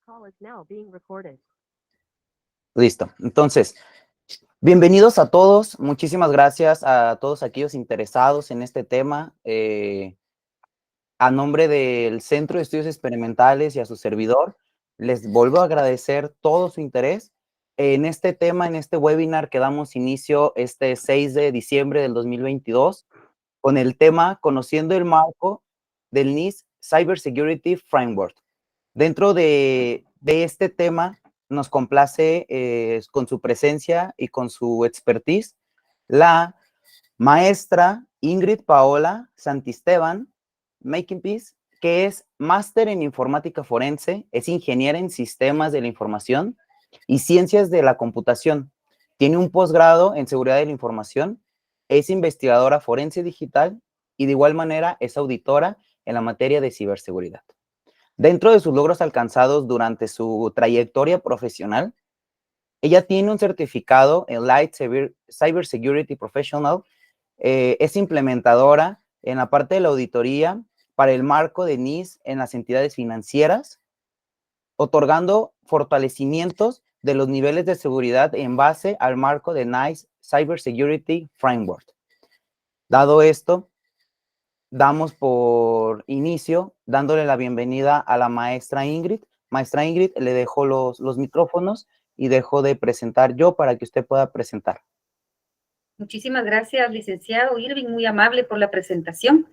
call is now being recorded. Listo. Entonces, bienvenidos a todos. Muchísimas gracias a todos aquellos interesados en este tema. A nombre del Centro de Estudios Experimentales y a su servidor, les vuelvo a agradecer todo su interés en este tema, en este webinar que damos inicio este 6 de diciembre del 2022 con el tema Conociendo el marco del NIST Cybersecurity Framework. Dentro de este tema, nos complace con su presencia y con su expertise la maestra Ingrid Paola Santisteban Making Peace, que es máster en informática forense, es ingeniera en sistemas de la información y ciencias de la computación. Tiene un posgrado en seguridad de la información, es investigadora forense digital y de igual manera es auditora en la materia de ciberseguridad. Dentro de sus logros alcanzados durante su trayectoria profesional, ella tiene un certificado en Light Cybersecurity Professional, es implementadora en la parte de la auditoría para el marco de NIST en las entidades financieras, otorgando fortalecimientos de los niveles de seguridad en base al marco de NIST Cybersecurity Framework. Dado esto, damos por inicio dándole la bienvenida a la maestra Ingrid. Maestra Ingrid, le dejo los micrófonos y dejo de presentar yo para que usted pueda presentar. Muchísimas gracias, licenciado Irving, muy amable por la presentación.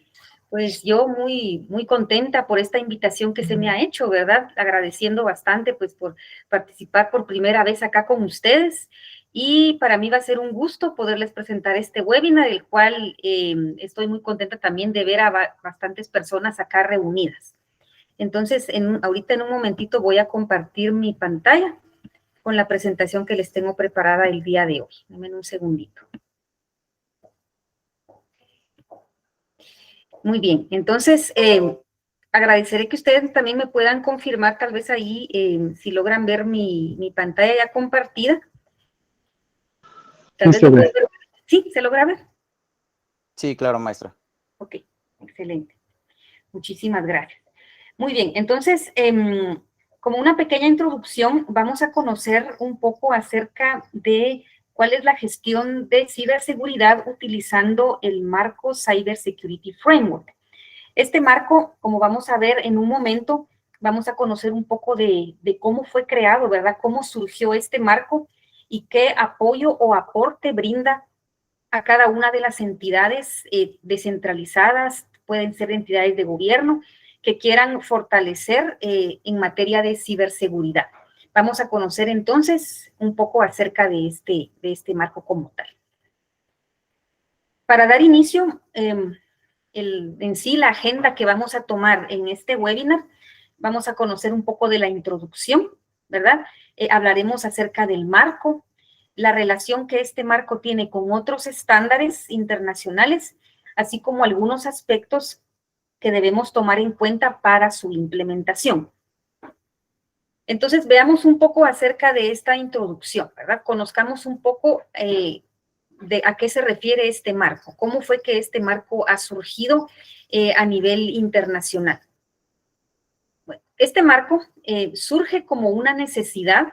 Pues yo muy contenta por esta invitación que se me ha hecho, ¿verdad? Agradeciendo bastante, pues, por participar por primera vez acá con ustedes. Y para mí va a ser un gusto poderles presentar este webinar, el cual estoy muy contenta también de ver a bastantes personas acá reunidas. Entonces, ahorita en un momentito voy a compartir mi pantalla con la presentación que les tengo preparada el día de hoy. Dame un segundito. Muy bien, entonces agradeceré que ustedes también me puedan confirmar tal vez ahí si logran ver mi pantalla ya compartida. Tal vez ver. ¿Sí? ¿Se logra ver? Sí, claro, maestra. Ok, excelente. Muchísimas gracias. Muy bien, entonces, como una pequeña introducción, vamos a conocer un poco acerca de cuál es la gestión de ciberseguridad utilizando el marco Cybersecurity Framework. Este marco, como vamos a ver en un momento, vamos a conocer un poco de cómo fue creado, ¿verdad? Cómo surgió este marco y qué apoyo o aporte brinda a cada una de las entidades descentralizadas, pueden ser entidades de gobierno, que quieran fortalecer en materia de ciberseguridad. Vamos a conocer entonces un poco acerca de este marco como tal. Para dar inicio, en sí la agenda que vamos a tomar en este webinar, vamos a conocer un poco de la introducción, ¿verdad? Hablaremos acerca del marco, la relación que este marco tiene con otros estándares internacionales, así como algunos aspectos que debemos tomar en cuenta para su implementación. Entonces, veamos un poco acerca de esta introducción, ¿verdad? Conozcamos un poco de a qué se refiere este marco, cómo fue que este marco ha surgido a nivel internacional. Bueno, este marco surge como una necesidad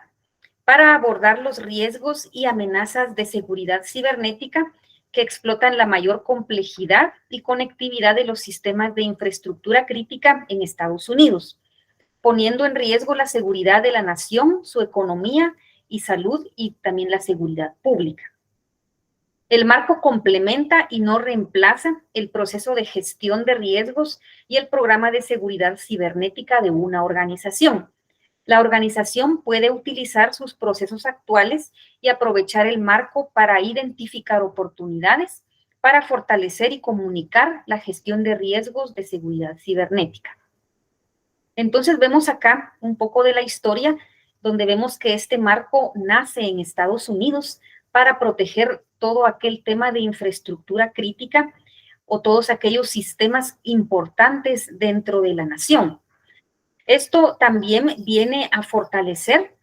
para abordar los riesgos y amenazas de seguridad cibernética que explotan la mayor complejidad y conectividad de los sistemas de infraestructura crítica en Estados Unidos, poniendo en riesgo la seguridad de la nación, su economía y salud y también la seguridad pública. El marco complementa y no reemplaza el proceso de gestión de riesgos y el programa de seguridad cibernética de una organización. La organización puede utilizar sus procesos actuales y aprovechar el marco para identificar oportunidades, para fortalecer y comunicar la gestión de riesgos de seguridad cibernética. Entonces vemos acá un poco de la historia, donde vemos que este marco nace en Estados Unidos para proteger todo aquel tema de infraestructura crítica o todos aquellos sistemas importantes dentro de la nación. Esto también viene a fortalecer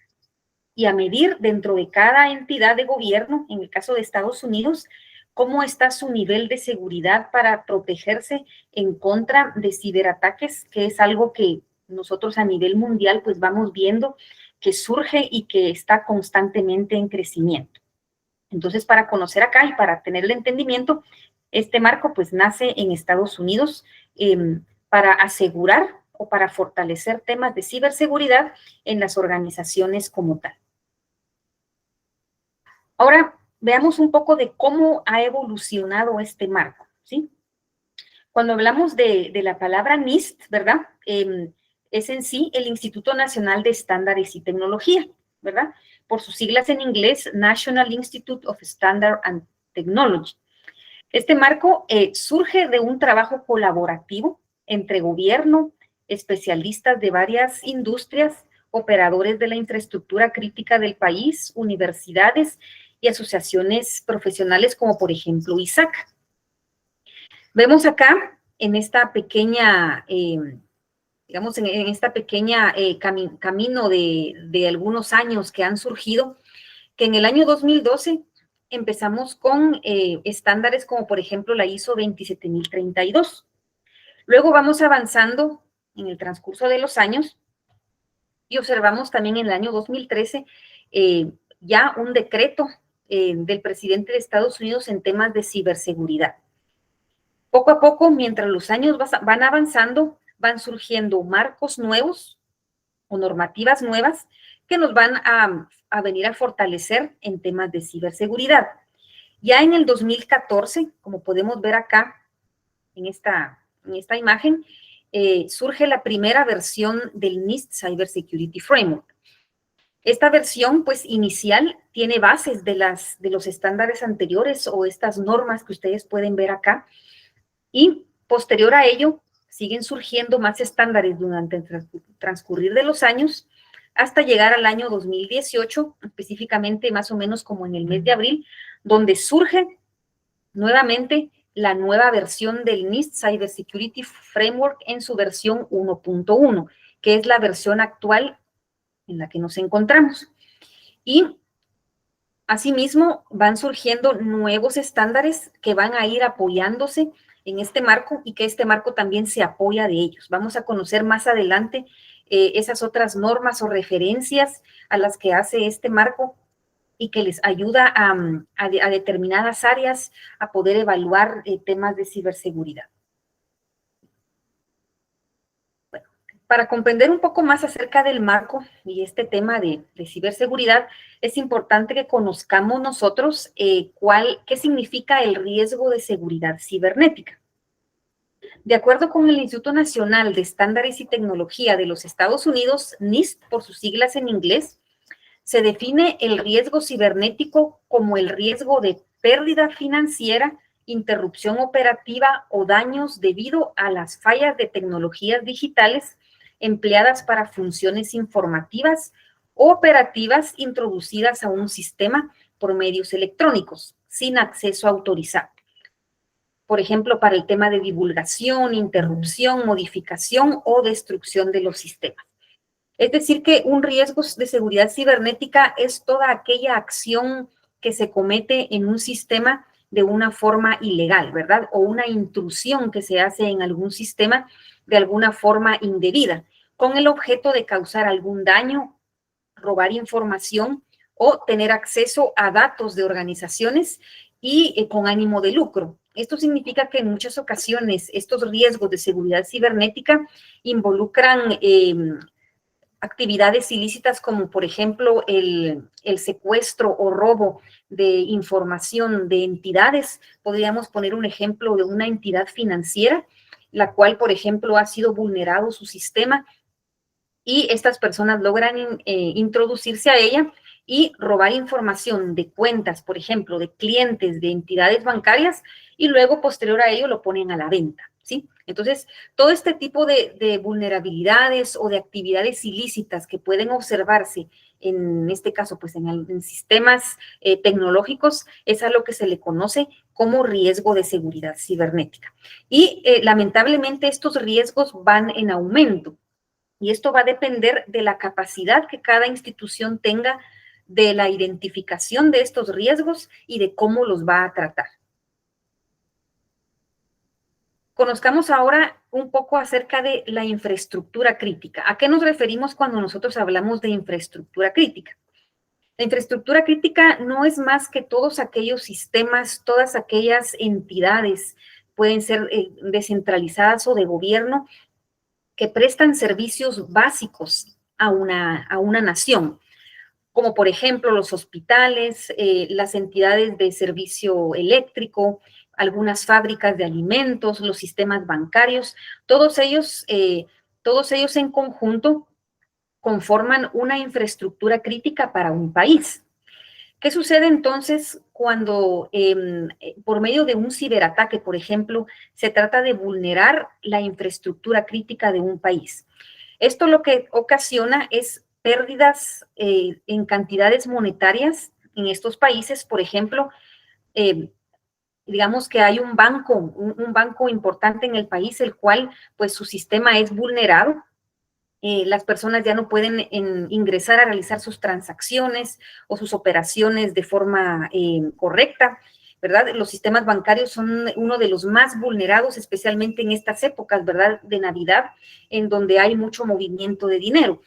y a medir dentro de cada entidad de gobierno, en el caso de Estados Unidos, cómo está su nivel de seguridad para protegerse en contra de ciberataques, que es algo que nosotros a nivel mundial pues vamos viendo que surge y que está constantemente en crecimiento. Entonces, para conocer acá y para tener el entendimiento, este marco pues nace en Estados Unidos para asegurar o para fortalecer temas de ciberseguridad en las organizaciones como tal. Ahora, veamos un poco de cómo ha evolucionado este marco, ¿sí? Cuando hablamos de la palabra NIST, ¿verdad? Es en sí el Instituto Nacional de Estándares y Tecnología, ¿verdad? Por sus siglas en inglés, National Institute of Standard and Technology. Este marco surge de un trabajo colaborativo entre gobierno, especialistas de varias industrias, operadores de la infraestructura crítica del país, universidades y asociaciones profesionales como por ejemplo ISAC. Vemos acá en esta pequeña, digamos, en esta pequeña camino de algunos años que han surgido, que en el año 2012 empezamos con estándares como por ejemplo la ISO 27032. Luego vamos avanzando en el transcurso de los años y observamos también en el año 2013 ya un decreto del presidente de Estados Unidos en temas de ciberseguridad. Poco a poco, mientras los años van avanzando, van surgiendo marcos nuevos o normativas nuevas que nos van a venir a fortalecer en temas de ciberseguridad. Ya en el 2014, como podemos ver acá en esta imagen, surge la primera versión del NIST Cybersecurity Framework. Esta versión, pues, inicial tiene bases de los estándares anteriores o estas normas que ustedes pueden ver acá, y posterior a ello siguen surgiendo más estándares durante el transcurrir de los años hasta llegar al año 2018, específicamente más o menos como en el mes de abril, donde surge nuevamente la nueva versión del NIST Cybersecurity Framework en su versión 1.1, que es la versión actual en la que nos encontramos. Y asimismo van surgiendo nuevos estándares que van a ir apoyándose en este marco y que este marco también se apoya de ellos. Vamos a conocer más adelante esas otras normas o referencias a las que hace este marco y que les ayuda a determinadas áreas a poder evaluar temas de ciberseguridad. Bueno, para comprender un poco más acerca del marco y este tema de ciberseguridad, es importante que conozcamos nosotros qué significa el riesgo de seguridad cibernética. De acuerdo con el Instituto Nacional de Estándares y Tecnología de los Estados Unidos, NIST, por sus siglas en inglés, se define el riesgo cibernético como el riesgo de pérdida financiera, interrupción operativa o daños debido a las fallas de tecnologías digitales empleadas para funciones informativas o operativas introducidas a un sistema por medios electrónicos, sin acceso autorizado. Por ejemplo, para el tema de divulgación, interrupción, modificación o destrucción de los sistemas. Es decir, que un riesgo de seguridad cibernética es toda aquella acción que se comete en un sistema de una forma ilegal, ¿verdad? O una intrusión que se hace en algún sistema de alguna forma indebida, con el objeto de causar algún daño, robar información o tener acceso a datos de organizaciones y con ánimo de lucro. Esto significa que en muchas ocasiones estos riesgos de seguridad cibernética involucran actividades ilícitas como por ejemplo el secuestro o robo de información de entidades. Podríamos poner un ejemplo de una entidad financiera, la cual por ejemplo ha sido vulnerado su sistema y estas personas logran introducirse a ella y robar información de cuentas, por ejemplo, de clientes, de entidades bancarias, y luego posterior a ello lo ponen a la venta, ¿sí? Entonces, todo este tipo de vulnerabilidades o de actividades ilícitas que pueden observarse, en este caso, pues en sistemas tecnológicos, es a lo que se le conoce como riesgo de seguridad cibernética. Y lamentablemente estos riesgos van en aumento. Y esto va a depender de la capacidad que cada institución tenga de la identificación de estos riesgos y de cómo los va a tratar. Conozcamos ahora un poco acerca de la infraestructura crítica. ¿A qué nos referimos cuando nosotros hablamos de infraestructura crítica? La infraestructura crítica no es más que todos aquellos sistemas, todas aquellas entidades, pueden ser descentralizadas o de gobierno, que prestan servicios básicos a una nación, como por ejemplo los hospitales, las entidades de servicio eléctrico, algunas fábricas de alimentos, los sistemas bancarios, todos ellos en conjunto conforman una infraestructura crítica para un país. ¿Qué sucede entonces cuando por medio de un ciberataque, por ejemplo, se trata de vulnerar la infraestructura crítica de un país? Esto lo que ocasiona es pérdidas en cantidades monetarias en estos países. Por ejemplo, digamos que hay un banco importante en el país, el cual pues su sistema es vulnerado. Las personas ya no pueden ingresar a realizar sus transacciones o sus operaciones de forma correcta, ¿verdad? Los sistemas bancarios son uno de los más vulnerados, especialmente en estas épocas, ¿verdad? De Navidad, en donde hay mucho movimiento de dinero.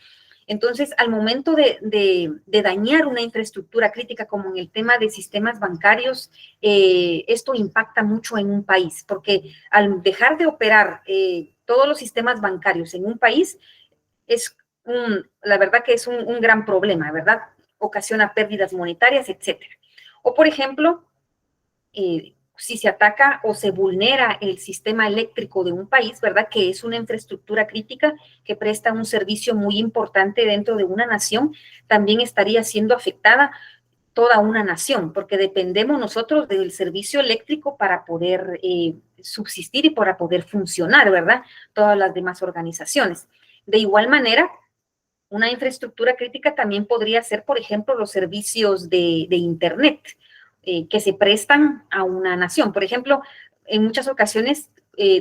Entonces, al momento de dañar una infraestructura crítica como en el tema de sistemas bancarios, esto impacta mucho en un país, porque al dejar de operar todos los sistemas bancarios en un país, la verdad que es un gran problema, ¿verdad? Ocasiona pérdidas monetarias, etcétera. O, por ejemplo, si se ataca o se vulnera el sistema eléctrico de un país, ¿verdad? Que es una infraestructura crítica que presta un servicio muy importante dentro de una nación, también estaría siendo afectada toda una nación, porque dependemos nosotros del servicio eléctrico para poder subsistir y para poder funcionar, ¿verdad? Todas las demás organizaciones. De igual manera, una infraestructura crítica también podría ser, por ejemplo, los servicios de Internet que se prestan a una nación. Por ejemplo, en muchas ocasiones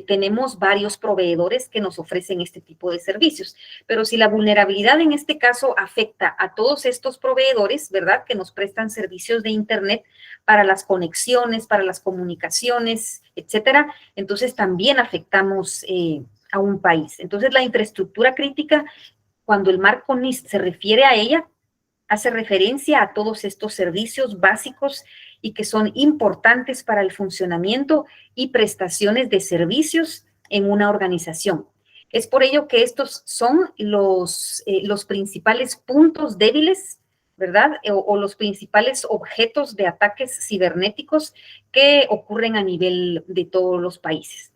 tenemos varios proveedores que nos ofrecen este tipo de servicios, pero si la vulnerabilidad en este caso afecta a todos estos proveedores, ¿verdad?, que nos prestan servicios de Internet para las conexiones, para las comunicaciones, etcétera, entonces también afectamos a un país. Entonces, la infraestructura crítica, cuando el marco NIST se refiere a ella, hace referencia a todos estos servicios básicos y que son importantes para el funcionamiento y prestaciones de servicios en una organización. Es por ello que estos son los principales puntos débiles, ¿verdad? O los principales objetos de ataques cibernéticos que ocurren a nivel de todos los países.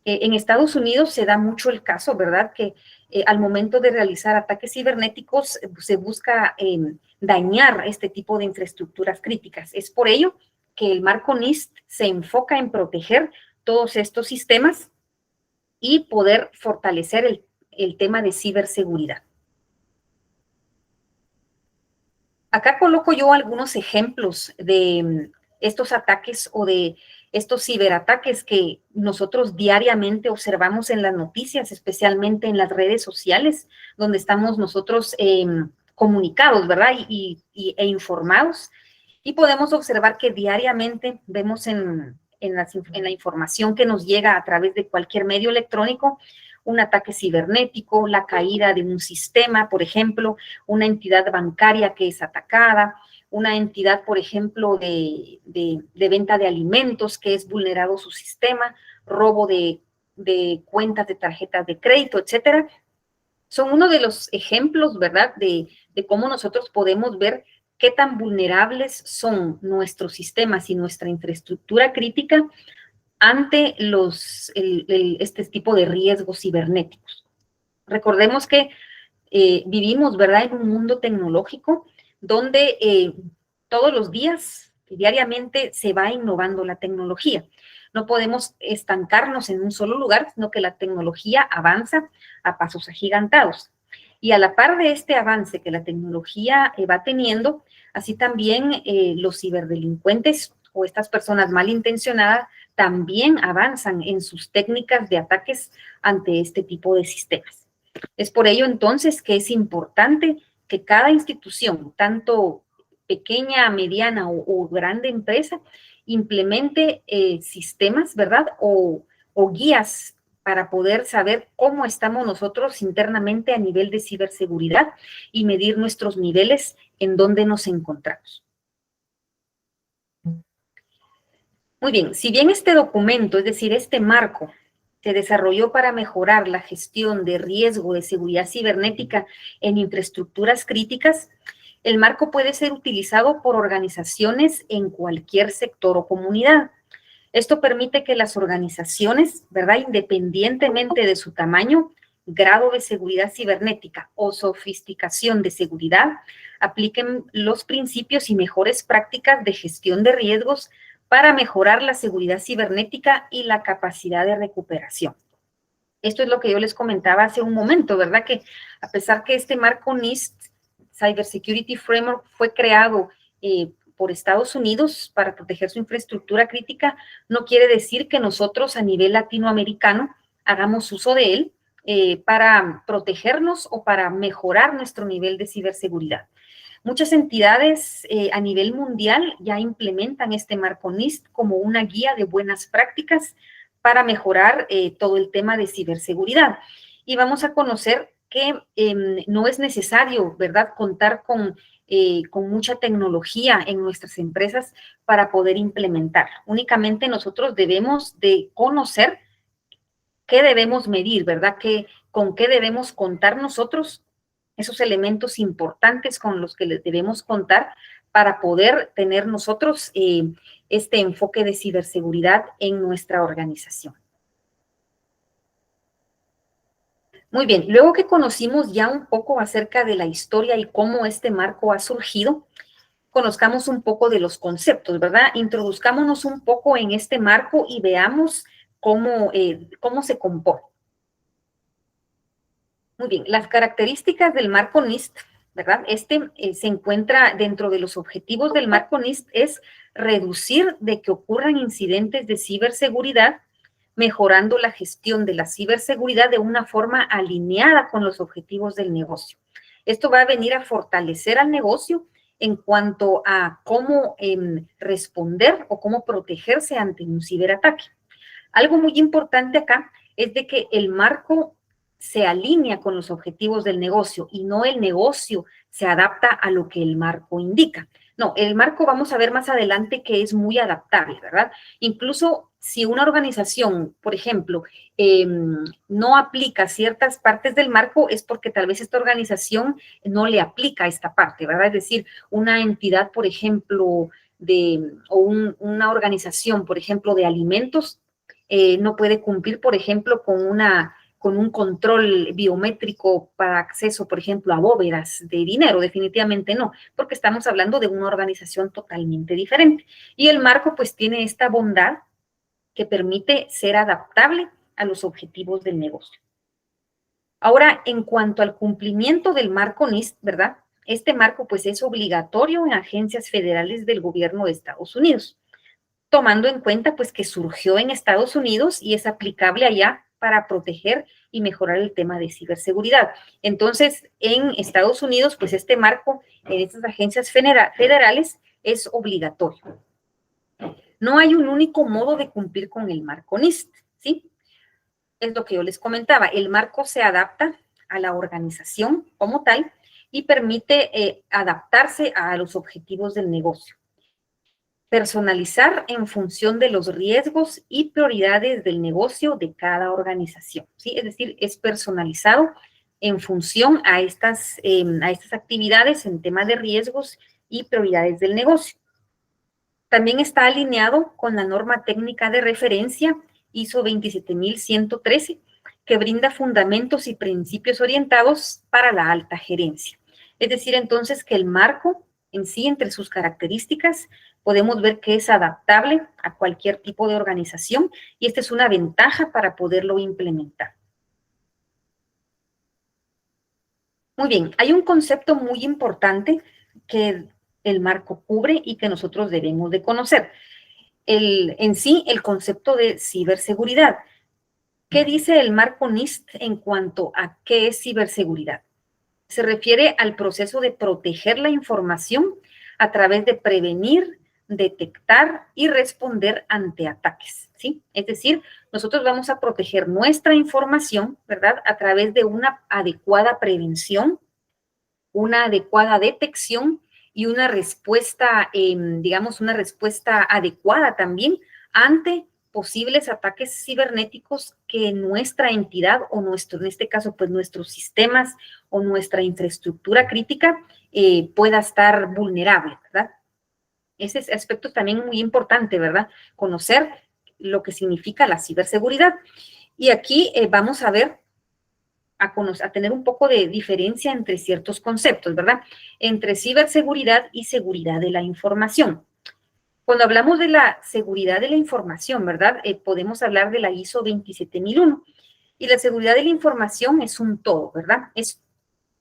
En Estados Unidos se da mucho el caso, ¿verdad?, que al momento de realizar ataques cibernéticos se busca dañar este tipo de infraestructuras críticas. Es por ello que el marco NIST se enfoca en proteger todos estos sistemas y poder fortalecer el tema de ciberseguridad. Acá coloco yo algunos ejemplos de estos ataques o de estos ciberataques que nosotros diariamente observamos en las noticias, especialmente en las redes sociales, donde estamos nosotros comunicados, ¿verdad? E informados. Y podemos observar que diariamente vemos en la información que nos llega a través de cualquier medio electrónico un ataque cibernético, la caída de un sistema, por ejemplo, una entidad bancaria que es atacada, una entidad, por ejemplo, de venta de alimentos que es vulnerado su sistema, robo de cuentas de tarjetas de crédito, etcétera. Son uno de los ejemplos, ¿verdad?, de cómo nosotros podemos ver qué tan vulnerables son nuestros sistemas y nuestra infraestructura crítica ante este tipo de riesgos cibernéticos. Recordemos que vivimos, ¿verdad?, en un mundo tecnológico donde todos los días, diariamente, se va innovando la tecnología. No podemos estancarnos en un solo lugar, sino que la tecnología avanza a pasos agigantados. Y a la par de este avance que la tecnología va teniendo, así también los ciberdelincuentes o estas personas malintencionadas también avanzan en sus técnicas de ataques ante este tipo de sistemas. Es por ello entonces que es importante que cada institución, tanto pequeña, mediana o grande empresa, implemente sistemas, ¿verdad? O o guías para poder saber cómo estamos nosotros internamente a nivel de ciberseguridad y medir nuestros niveles en donde nos encontramos. Muy bien, si bien este documento, es decir, este marco, se desarrolló para mejorar la gestión de riesgo de seguridad cibernética en infraestructuras críticas, el marco puede ser utilizado por organizaciones en cualquier sector o comunidad. Esto permite que las organizaciones, ¿verdad?, independientemente de su tamaño, grado de seguridad cibernética o sofisticación de seguridad, apliquen los principios y mejores prácticas de gestión de riesgos para mejorar la seguridad cibernética y la capacidad de recuperación. Esto es lo que yo les comentaba hace un momento, ¿verdad? Que a pesar que este marco NIST, Cybersecurity Framework, fue creado por Estados Unidos para proteger su infraestructura crítica, no quiere decir que nosotros a nivel latinoamericano hagamos uso de él para protegernos o para mejorar nuestro nivel de ciberseguridad. Muchas entidades a nivel mundial ya implementan este marco NIST como una guía de buenas prácticas para mejorar todo el tema de ciberseguridad. Y vamos a conocer que no es necesario, ¿verdad?, contar con mucha tecnología en nuestras empresas para poder implementar. Únicamente nosotros debemos de conocer qué debemos medir, ¿verdad?, con qué debemos contar nosotros, esos elementos importantes con los que debemos contar para poder tener nosotros este enfoque de ciberseguridad en nuestra organización. Muy bien, luego que conocimos ya un poco acerca de la historia y cómo este marco ha surgido, conozcamos un poco de los conceptos, ¿verdad? Introduzcámonos un poco en este marco y veamos cómo se compone. Muy bien, las características del marco NIST, ¿verdad? Se encuentra dentro de los objetivos del marco NIST, es reducir de que ocurran incidentes de ciberseguridad, mejorando la gestión de la ciberseguridad de una forma alineada con los objetivos del negocio. Esto va a venir a fortalecer al negocio en cuanto a cómo responder o cómo protegerse ante un ciberataque. Algo muy importante acá es de que el marco se alinea con los objetivos del negocio y no el negocio se adapta a lo que el marco indica. No, el marco vamos a ver más adelante que es muy adaptable, ¿verdad? Incluso si una organización, por ejemplo, no aplica ciertas partes del marco, es porque tal vez esta organización no le aplica esta parte, ¿verdad? Es decir, una entidad, por ejemplo, una organización, por ejemplo, de alimentos, no puede cumplir, por ejemplo, con un control biométrico para acceso, por ejemplo, a bóvedas de dinero, definitivamente no, porque estamos hablando de una organización totalmente diferente. Y el marco pues tiene esta bondad que permite ser adaptable a los objetivos del negocio. Ahora, en cuanto al cumplimiento del marco NIST, ¿verdad? Este marco pues es obligatorio en agencias federales del gobierno de Estados Unidos, tomando en cuenta pues que surgió en Estados Unidos y es aplicable allá para proteger y mejorar el tema de ciberseguridad. Entonces, en Estados Unidos, pues este marco en estas agencias federales es obligatorio. No hay un único modo de cumplir con el marco NIST, ¿sí? Es lo que yo les comentaba. El marco se adapta a la organización como tal y permite adaptarse a los objetivos del negocio. Personalizar en función de los riesgos y prioridades del negocio de cada organización, ¿sí? Es decir, es personalizado en función a estas actividades en tema de riesgos y prioridades del negocio. También está alineado con la norma técnica de referencia ISO 27113, que brinda fundamentos y principios orientados para la alta gerencia. Es decir, entonces, que el marco en sí, entre sus características, podemos ver que es adaptable a cualquier tipo de organización y esta es una ventaja para poderlo implementar. Muy bien, hay un concepto muy importante que el marco cubre y que nosotros debemos de conocer. En sí, el concepto de ciberseguridad. ¿Qué dice el marco NIST en cuanto a qué es ciberseguridad? Se refiere al proceso de proteger la información a través de prevenir, detectar y responder ante ataques, ¿sí? Es decir, nosotros vamos a proteger nuestra información, ¿verdad? A través de una adecuada prevención, una adecuada detección y una respuesta, digamos, una respuesta adecuada también ante posibles ataques cibernéticos que nuestra entidad o nuestro, en este caso, pues nuestros sistemas o nuestra infraestructura crítica pueda estar vulnerable, ¿verdad? Ese aspecto es también muy importante, ¿verdad? Conocer lo que significa la ciberseguridad. Y aquí vamos a ver, a tener un poco de diferencia entre ciertos conceptos, ¿verdad? Entre ciberseguridad y seguridad de la información. Cuando hablamos de la seguridad de la información, ¿verdad? Podemos hablar de la ISO 27001. Y la seguridad de la información es un todo, ¿verdad? Es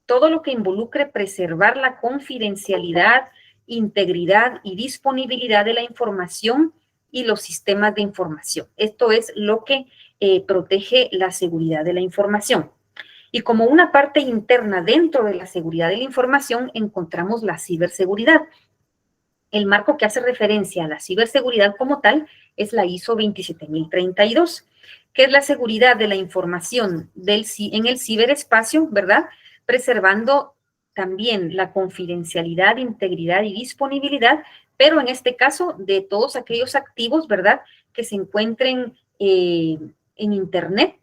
todo lo que involucre preservar la confidencialidad, integridad y disponibilidad de la información y los sistemas de información. Esto es lo que protege la seguridad de la información. Y como una parte interna dentro de la seguridad de la información encontramos la ciberseguridad. El marco que hace referencia a la ciberseguridad como tal es la ISO 27032, que es la seguridad de la información en el ciberespacio, ¿verdad? Preservando también la confidencialidad, integridad y disponibilidad, pero en este caso de todos aquellos activos, ¿verdad? Que se encuentren en Internet,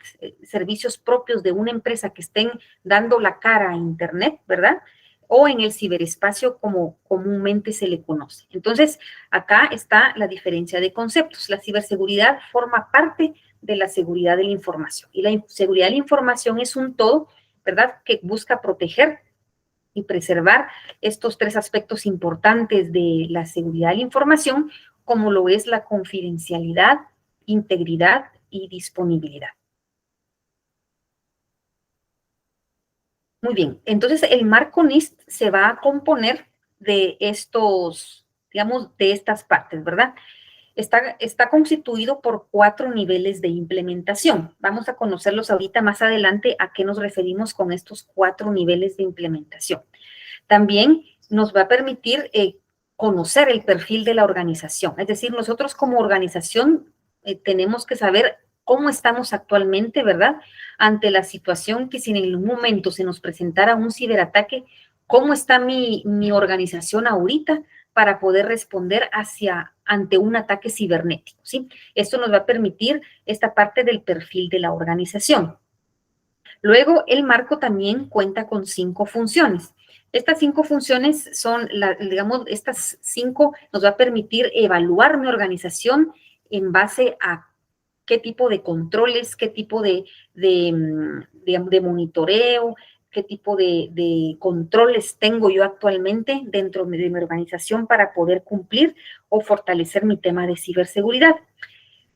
servicios propios de una empresa que estén dando la cara a Internet, ¿verdad? O en el ciberespacio como comúnmente se le conoce. Entonces, acá está la diferencia de conceptos. La ciberseguridad forma parte de la seguridad de la información. Y la seguridad de la información es un todo, ¿verdad?, que busca proteger y preservar estos tres aspectos importantes de la seguridad de la información, como lo es la confidencialidad, integridad y disponibilidad. Muy bien, entonces el marco NIST se va a componer de estos, digamos, de estas partes, ¿verdad? Está constituido por 4 niveles de implementación. Vamos a conocerlos ahorita más adelante a qué nos referimos con estos 4 niveles de implementación. También nos va a permitir conocer el perfil de la organización. Es decir, nosotros como organización tenemos que saber cómo estamos actualmente, ¿verdad? Ante la situación que si en algún momento se nos presentara un ciberataque, ¿cómo está mi organización ahorita para poder responder ante un ataque cibernético, ¿sí? Esto nos va a permitir esta parte del perfil de la organización. Luego, el marco también cuenta con 5 funciones. Estas 5 funciones son, digamos, estas 5 nos va a permitir evaluar mi organización en base a qué tipo de controles, qué tipo de monitoreo, qué tipo de controles tengo yo actualmente dentro de mi organización para poder cumplir o fortalecer mi tema de ciberseguridad.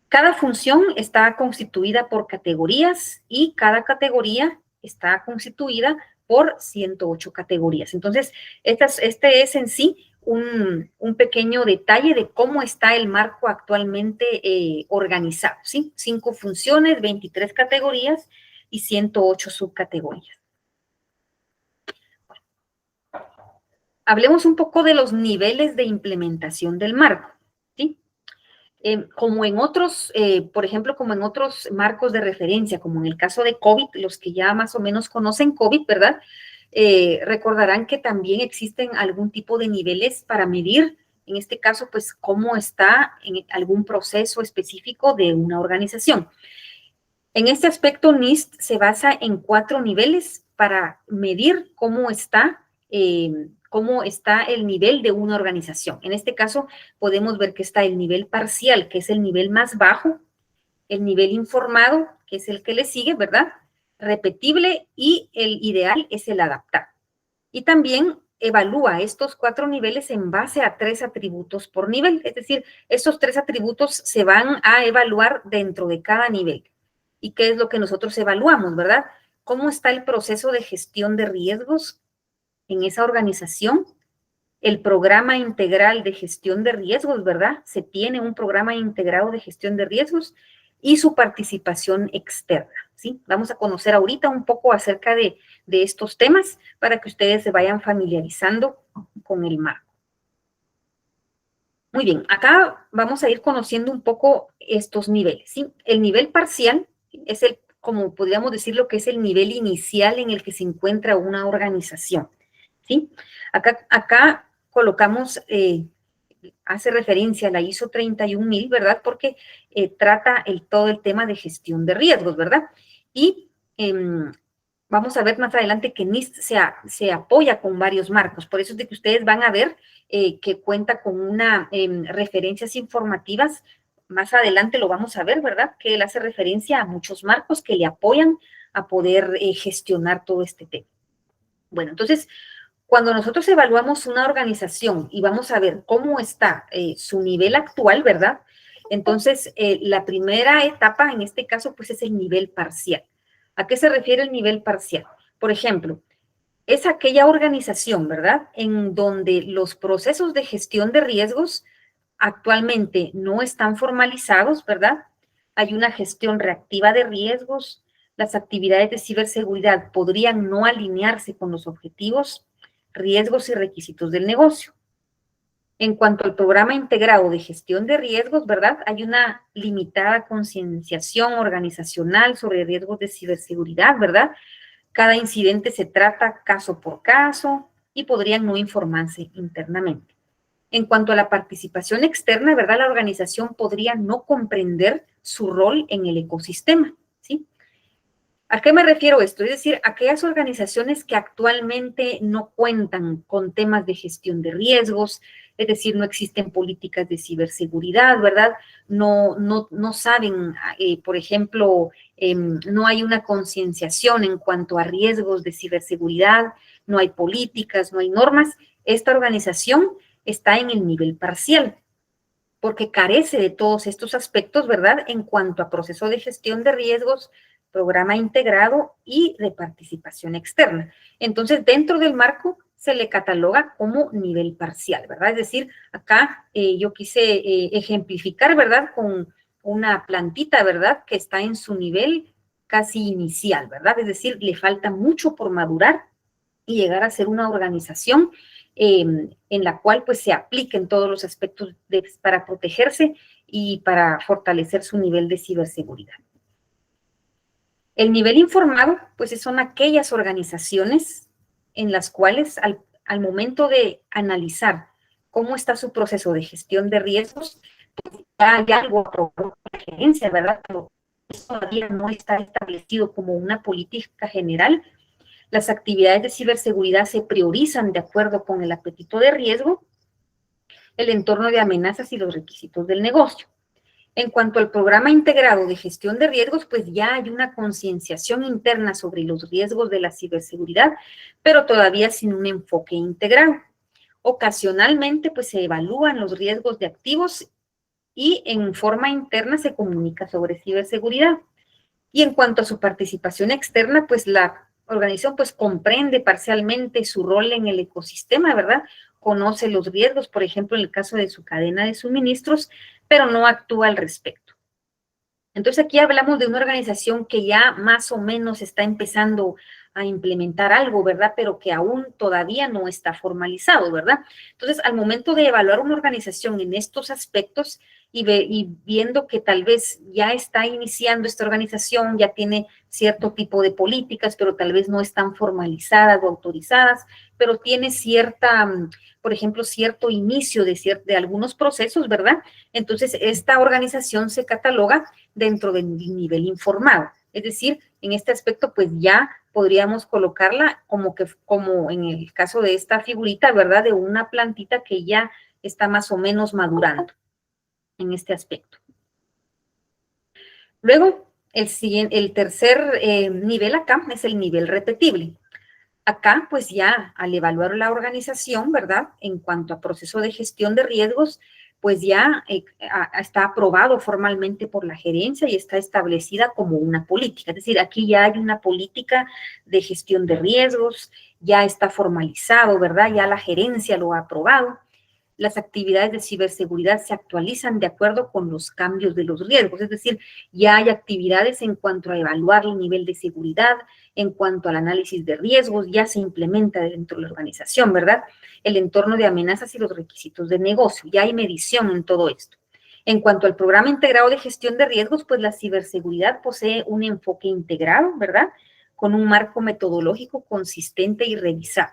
Cada función está constituida por categorías y cada categoría está constituida por 108 categorías. Entonces, este es en sí un pequeño detalle de cómo está el marco actualmente organizado, ¿sí? 5 funciones, 23 categorías y 108 subcategorías. Bueno, hablemos un poco de los niveles de implementación del marco, ¿sí? Como en otros, por ejemplo, como en otros marcos de referencia, como en el caso de COVID, los que ya más o menos conocen COVID, ¿verdad? Recordarán que también existen algún tipo de niveles para medir, en este caso, pues, cómo está en algún proceso específico de una organización. En este aspecto, NIST se basa en 4 niveles para medir cómo está el nivel de una organización. En este caso, podemos ver que está el nivel parcial, que es el nivel más bajo, el nivel informado, que es el que le sigue, ¿verdad? Repetible, y el ideal es el adaptado. Y también evalúa estos 4 niveles en base a 3 atributos por nivel. Es decir, estos 3 atributos se van a evaluar dentro de cada nivel. ¿Y qué es lo que nosotros evaluamos, verdad? ¿Cómo está el proceso de gestión de riesgos en esa organización? El programa integral de gestión de riesgos, ¿verdad? Se tiene un programa integrado de gestión de riesgos y su participación externa, ¿sí? Vamos a conocer ahorita un poco acerca de estos temas para que ustedes se vayan familiarizando con el marco. Muy bien, acá vamos a ir conociendo un poco estos niveles, ¿sí? El nivel parcial es el, como podríamos decirlo, que es el nivel inicial en el que se encuentra una organización, ¿sí? Acá colocamos, hace referencia a la ISO 31000, ¿verdad? Porque trata todo el tema de gestión de riesgos, ¿verdad? Y vamos a ver más adelante que NIST se apoya con varios marcos, por eso es de que ustedes van a ver que cuenta con una referencias informativas, más adelante lo vamos a ver, ¿verdad? Que él hace referencia a muchos marcos que le apoyan a poder gestionar todo este tema. Bueno, entonces, cuando nosotros evaluamos una organización y vamos a ver cómo está su nivel actual, ¿verdad? Entonces, la primera etapa en este caso, pues es el nivel parcial. ¿A qué se refiere el nivel parcial? Por ejemplo, es aquella organización, ¿verdad? En donde los procesos de gestión de riesgos actualmente no están formalizados, ¿verdad? Hay una gestión reactiva de riesgos, las actividades de ciberseguridad podrían no alinearse con los objetivos, riesgos y requisitos del negocio. En cuanto al programa integrado de gestión de riesgos, ¿verdad? Hay una limitada concienciación organizacional sobre riesgos de ciberseguridad, ¿verdad? Cada incidente se trata caso por caso y podrían no informarse internamente. En cuanto a la participación externa, ¿verdad? La organización podría no comprender su rol en el ecosistema, ¿sí? ¿A qué me refiero esto? Es decir, aquellas organizaciones que actualmente no cuentan con temas de gestión de riesgos, es decir, no existen políticas de ciberseguridad, ¿verdad? No saben, por ejemplo, no hay una concienciación en cuanto a riesgos de ciberseguridad, no hay políticas, no hay normas. Esta organización está en el nivel parcial, porque carece de todos estos aspectos, ¿verdad? En cuanto a proceso de gestión de riesgos, programa integrado y de participación externa. Entonces, dentro del marco se le cataloga como nivel parcial, ¿verdad? Es decir, acá yo quise ejemplificar, ¿verdad? Con una plantita, ¿verdad? Que está en su nivel casi inicial, ¿verdad? Es decir, le falta mucho por madurar y llegar a ser una organización en la cual pues se apliquen todos los aspectos para protegerse y para fortalecer su nivel de ciberseguridad. El nivel informado, pues son aquellas organizaciones en las cuales al momento de analizar cómo está su proceso de gestión de riesgos, pues ya hay algo aprobado por la gerencia, ¿verdad? Pero eso todavía no está establecido como una política general. Las actividades de ciberseguridad se priorizan de acuerdo con el apetito de riesgo, el entorno de amenazas y los requisitos del negocio. En cuanto al programa integrado de gestión de riesgos, pues ya hay una concienciación interna sobre los riesgos de la ciberseguridad, pero todavía sin un enfoque integrado. Ocasionalmente, pues se evalúan los riesgos de activos y en forma interna se comunica sobre ciberseguridad. Y en cuanto a su participación externa, pues la organización pues comprende parcialmente su rol en el ecosistema, ¿verdad? Conoce los riesgos, por ejemplo, en el caso de su cadena de suministros, pero no actúa al respecto. Entonces aquí hablamos de una organización que ya más o menos está empezando a implementar algo, ¿verdad? Pero que aún todavía no está formalizado, ¿verdad? Entonces, al momento de evaluar una organización en estos aspectos y viendo que tal vez ya está iniciando esta organización, ya tiene cierto tipo de políticas, pero tal vez no están formalizadas o autorizadas, pero tiene cierta, por ejemplo, cierto inicio de algunos procesos, ¿verdad? Entonces, esta organización se cataloga dentro del nivel informado. Es decir, en este aspecto, pues ya podríamos colocarla como en el caso de esta figurita, ¿verdad? De una plantita que ya está más o menos madurando en este aspecto. Luego, el tercer nivel acá es el nivel repetible. Acá, pues ya al evaluar la organización, ¿verdad? En cuanto a proceso de gestión de riesgos, pues ya está aprobado formalmente por la gerencia y está establecida como una política. Es decir, aquí ya hay una política de gestión de riesgos, ya está formalizado, ¿verdad? Ya la gerencia lo ha aprobado. las actividades de ciberseguridad se actualizan de acuerdo con los cambios de los riesgos, es decir, ya hay actividades en cuanto a evaluar el nivel de seguridad, en cuanto al análisis de riesgos, ya se implementa dentro de la organización, ¿verdad? El entorno de amenazas y los requisitos de negocio, ya hay medición en todo esto. En cuanto al programa integrado de gestión de riesgos, pues la ciberseguridad posee un enfoque integrado, ¿verdad? Con un marco metodológico consistente y revisado.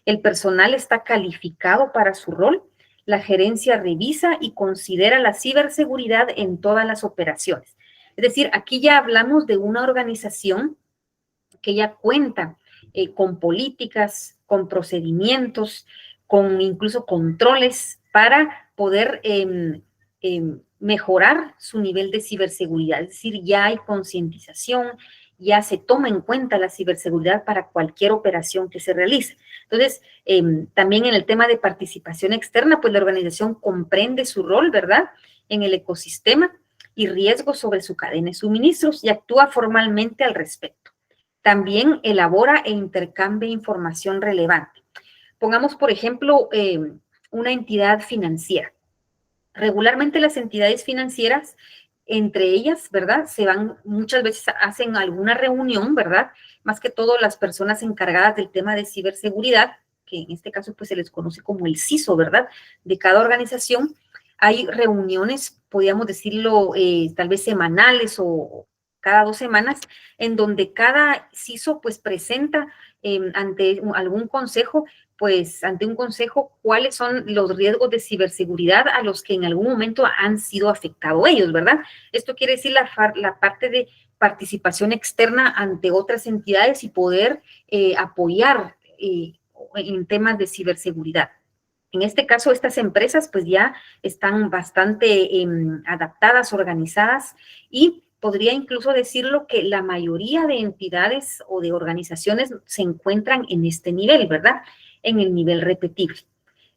El personal está calificado para su rol. La gerencia revisa y considera la ciberseguridad en todas las operaciones. Es decir, aquí ya hablamos de una organización que ya cuenta con políticas, con procedimientos, con incluso controles para poder mejorar su nivel de ciberseguridad. Es decir, ya hay concientización, ya se toma en cuenta la ciberseguridad para cualquier operación que se realice. Entonces, también en el tema de participación externa, pues la organización comprende su rol, ¿verdad?, en el ecosistema y riesgos sobre su cadena de suministros y actúa formalmente al respecto. También elabora e intercambia información relevante. Pongamos, por ejemplo, una entidad financiera. Regularmente las entidades financieras, entre ellas, ¿verdad? Muchas veces hacen alguna reunión, ¿verdad? Más que todo las personas encargadas del tema de ciberseguridad, que en este caso pues se les conoce como el CISO, ¿verdad? De cada organización. Hay reuniones, podríamos decirlo, tal vez semanales o cada 2 semanas, en donde cada CISO pues presenta ante algún consejo, pues ante un consejo, cuáles son los riesgos de ciberseguridad a los que en algún momento han sido afectados ellos, ¿verdad? Esto quiere decir la parte de participación externa ante otras entidades y poder apoyar en temas de ciberseguridad. En este caso, estas empresas pues ya están bastante adaptadas, organizadas y podría incluso decirlo que la mayoría de entidades o de organizaciones se encuentran en este nivel, ¿verdad? En el nivel repetible.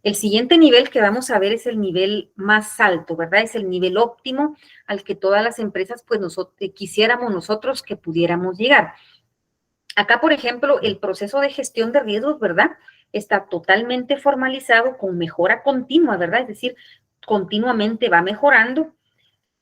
El siguiente nivel que vamos a ver es el nivel más alto, ¿verdad? Es el nivel óptimo al que todas las empresas pues quisiéramos nosotros que pudiéramos llegar. Acá, por ejemplo, el proceso de gestión de riesgos, ¿verdad?, está totalmente formalizado con mejora continua, ¿verdad? Es decir, continuamente va mejorando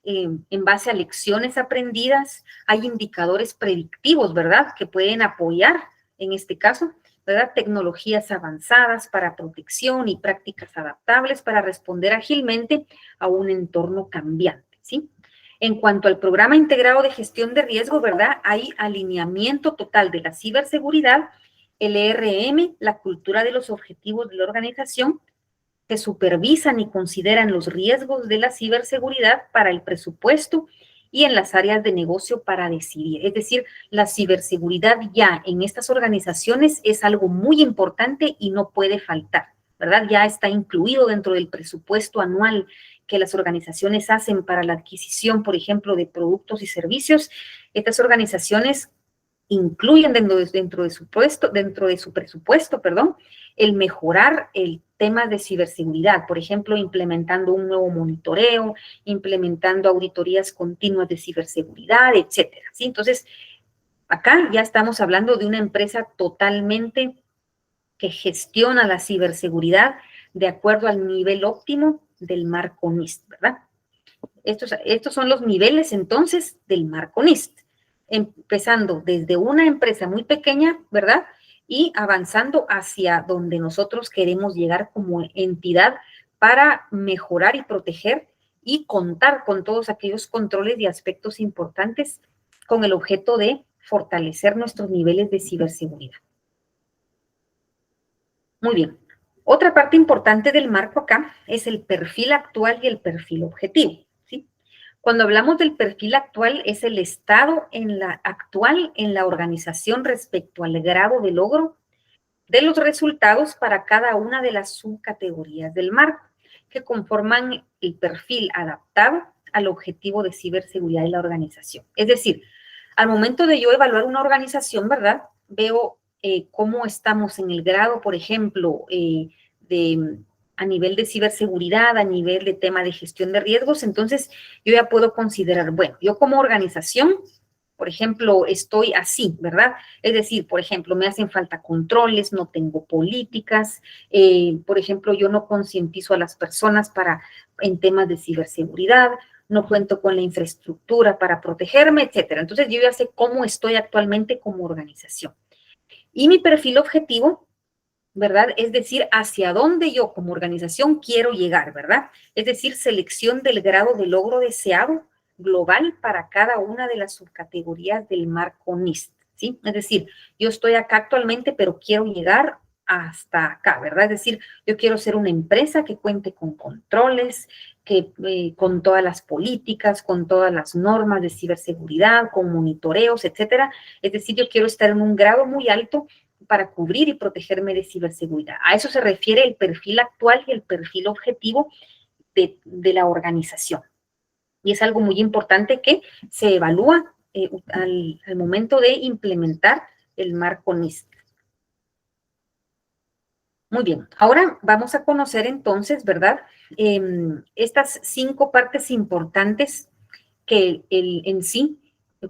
en base a lecciones aprendidas. Hay indicadores predictivos, ¿verdad?, que pueden apoyar, en este caso, ¿verdad?, tecnologías avanzadas para protección y prácticas adaptables para responder ágilmente a un entorno cambiante, ¿sí? En cuanto al programa integrado de gestión de riesgo, ¿verdad?, hay alineamiento total de la ciberseguridad, el ERM, la cultura de los objetivos de la organización, que supervisan y consideran los riesgos de la ciberseguridad para el presupuesto y en las áreas de negocio para decidir. Es decir, la ciberseguridad ya en estas organizaciones es algo muy importante y no puede faltar, ¿verdad? Ya está incluido dentro del presupuesto anual que las organizaciones hacen para la adquisición, por ejemplo, de productos y servicios. Estas organizaciones incluyen dentro de su presupuesto, el mejorar el tema de ciberseguridad, por ejemplo, implementando un nuevo monitoreo, implementando auditorías continuas de ciberseguridad, etcétera, ¿sí? Entonces, acá ya estamos hablando de una empresa totalmente que gestiona la ciberseguridad de acuerdo al nivel óptimo del marco NIST, ¿verdad? Estos son los niveles, entonces, del marco NIST, empezando desde una empresa muy pequeña, ¿verdad?, y avanzando hacia donde nosotros queremos llegar como entidad para mejorar y proteger y contar con todos aquellos controles y aspectos importantes con el objeto de fortalecer nuestros niveles de ciberseguridad. Muy bien. Otra parte importante del marco acá es el perfil actual y el perfil objetivo, ¿sí? Cuando hablamos del perfil actual, es el estado actual en la organización respecto al grado de logro de los resultados para cada una de las subcategorías del marco, que conforman el perfil adaptado al objetivo de ciberseguridad de la organización. Es decir, al momento de yo evaluar una organización, ¿verdad?, veo cómo estamos en el grado, por ejemplo, a nivel de ciberseguridad, a nivel de tema de gestión de riesgos. Entonces yo ya puedo considerar, bueno, yo como organización Por ejemplo, estoy así, ¿verdad? Es decir, por ejemplo, me hacen falta controles, no tengo políticas, por ejemplo, yo no concientizo a las personas en temas de ciberseguridad, no cuento con la infraestructura para protegerme, etcétera. Entonces, yo ya sé cómo estoy actualmente como organización. Y mi perfil objetivo, ¿verdad? Es decir, hacia dónde yo como organización quiero llegar, ¿verdad? Es decir, selección del grado de logro deseado global para cada una de las subcategorías del marco NIST, ¿sí? Es decir, yo estoy acá actualmente, pero quiero llegar hasta acá, ¿verdad? Es decir, yo quiero ser una empresa que cuente con controles, con todas las políticas, con todas las normas de ciberseguridad, con monitoreos, etcétera. Es decir, yo quiero estar en un grado muy alto para cubrir y protegerme de ciberseguridad. A eso se refiere el perfil actual y el perfil objetivo de la organización. Y es algo muy importante que se evalúa al momento de implementar el marco NIST. Muy bien, ahora vamos a conocer entonces, ¿verdad? Estas 5 partes importantes que en sí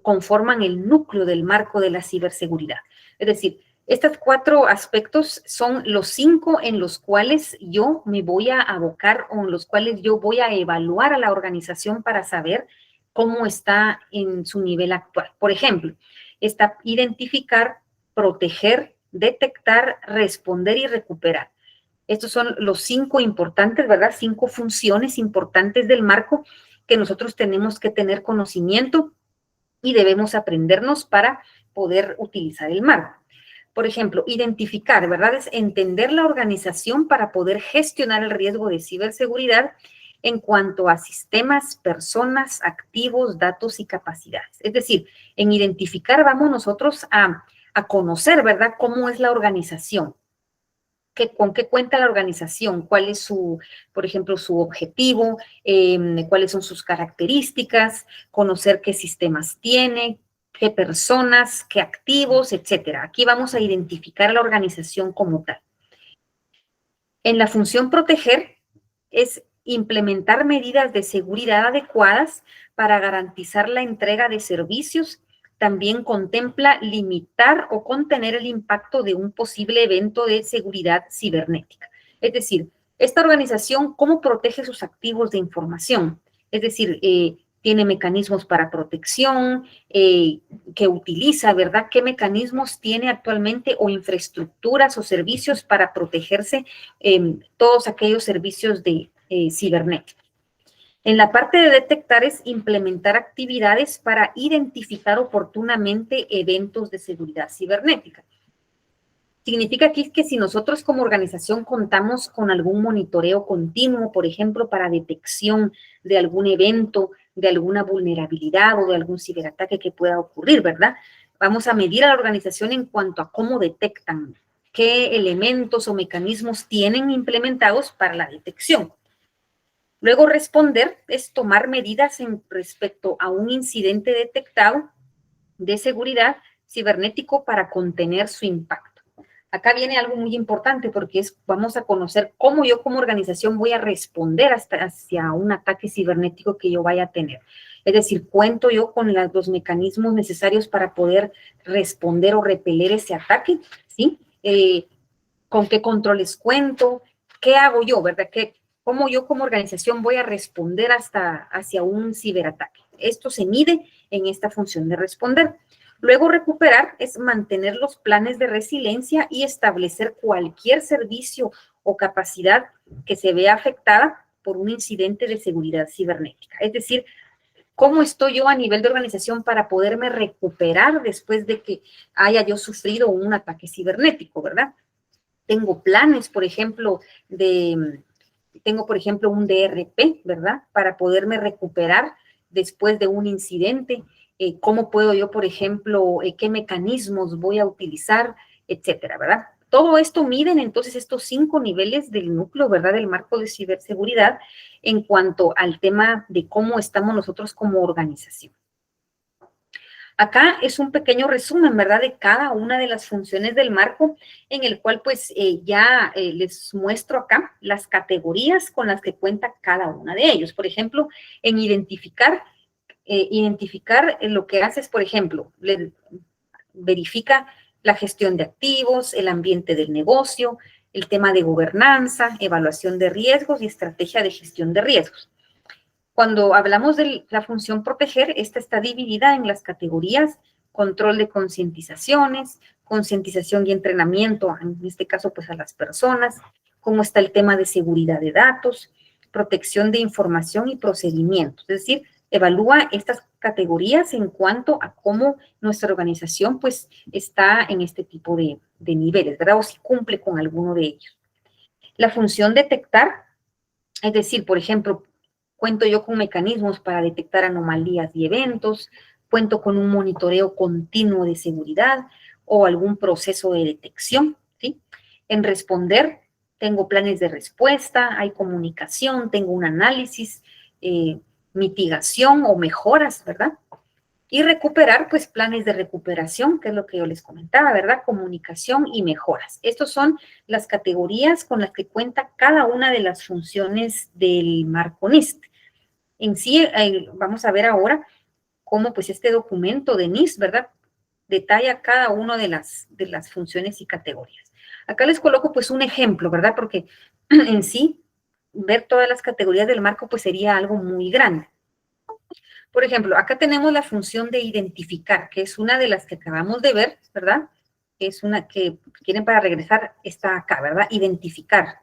conforman el núcleo del marco de la ciberseguridad. Es decir, estos 4 aspectos son los 5 en los cuales yo me voy a abocar o en los cuales yo voy a evaluar a la organización para saber cómo está en su nivel actual. Por ejemplo, está identificar, proteger, detectar, responder y recuperar. Estos son los 5 importantes, ¿verdad? 5 funciones importantes del marco que nosotros tenemos que tener conocimiento y debemos aprendernos para poder utilizar el marco. Por ejemplo, identificar, ¿verdad? Es entender la organización para poder gestionar el riesgo de ciberseguridad en cuanto a sistemas, personas, activos, datos y capacidades. Es decir, en identificar vamos nosotros a conocer, ¿verdad? Cómo es la organización. ¿Con qué cuenta la organización? ¿Cuál es por ejemplo, su objetivo? ¿Cuáles son sus características? Conocer qué sistemas tiene, qué personas, qué activos, etcétera. Aquí vamos a identificar a la organización como tal. En la función proteger es implementar medidas de seguridad adecuadas para garantizar la entrega de servicios. También contempla limitar o contener el impacto de un posible evento de seguridad cibernética. Es decir, esta organización, ¿cómo protege sus activos de información? Es decir, tiene mecanismos para protección, que utiliza, ¿verdad? ¿Qué mecanismos tiene actualmente o infraestructuras o servicios para protegerse todos aquellos servicios de cibernética? En la parte de detectar es implementar actividades para identificar oportunamente eventos de seguridad cibernética. Significa aquí que si nosotros como organización contamos con algún monitoreo continuo, por ejemplo, para detección de algún evento, de alguna vulnerabilidad o de algún ciberataque que pueda ocurrir, ¿verdad? Vamos a medir a la organización en cuanto a cómo detectan, qué elementos o mecanismos tienen implementados para la detección. Luego, responder es tomar medidas respecto a un incidente detectado de seguridad cibernético para contener su impacto. Acá viene algo muy importante porque vamos a conocer cómo yo como organización voy a responder hacia un ataque cibernético que yo vaya a tener. Es decir, cuento yo con los mecanismos necesarios para poder responder o repeler ese ataque, ¿sí? ¿Con qué controles cuento? ¿Qué hago yo, verdad? ¿Cómo yo como organización voy a responder hacia un ciberataque? Esto se mide en esta función de responder. Luego, recuperar es mantener los planes de resiliencia y establecer cualquier servicio o capacidad que se vea afectada por un incidente de seguridad cibernética. Es decir, ¿cómo estoy yo a nivel de organización para poderme recuperar después de que haya yo sufrido un ataque cibernético, verdad? Tengo planes, por ejemplo, tengo, por ejemplo, un DRP, ¿verdad? Para poderme recuperar después de un incidente. ¿Cómo puedo yo, por ejemplo, qué mecanismos voy a utilizar, etcétera, ¿verdad? Todo esto miden entonces estos 5 niveles del núcleo, ¿verdad? Del marco de ciberseguridad en cuanto al tema de cómo estamos nosotros como organización. Acá es un pequeño resumen, ¿verdad?, de cada una de las funciones del marco, en el cual pues ya les muestro acá las categorías con las que cuenta cada una de ellos. Por ejemplo, en identificar, identificar lo que hace es, por ejemplo, verifica la gestión de activos, el ambiente del negocio, el tema de gobernanza, evaluación de riesgos y estrategia de gestión de riesgos. Cuando hablamos de la función proteger, esta está dividida en las categorías control de concientizaciones, concientización y entrenamiento, en este caso pues a las personas, cómo está el tema de seguridad de datos, protección de información y procedimientos. Es decir, evalúa estas categorías en cuanto a cómo nuestra organización pues está en este tipo de niveles, ¿verdad? O si cumple con alguno de ellos. La función detectar, es decir, por ejemplo, cuento yo con mecanismos para detectar anomalías y eventos, cuento con un monitoreo continuo de seguridad o algún proceso de detección, ¿sí? En responder, tengo planes de respuesta, hay comunicación, tengo un análisis, mitigación o mejoras, ¿verdad? Y recuperar, pues, planes de recuperación, que es lo que yo les comentaba, ¿verdad? Comunicación y mejoras. Estas son las categorías con las que cuenta cada una de las funciones del marco NIST. En sí, vamos a ver ahora cómo, pues, este documento de NIST, ¿verdad? Detalla cada una de las funciones y categorías. Acá les coloco, pues, un ejemplo, ¿verdad? Porque en sí, ver todas las categorías del marco, pues, sería algo muy grande. Por ejemplo, acá tenemos la función de identificar, que es una de las que acabamos de ver, ¿verdad? Es una que quieren para regresar, está acá, ¿verdad? Identificar.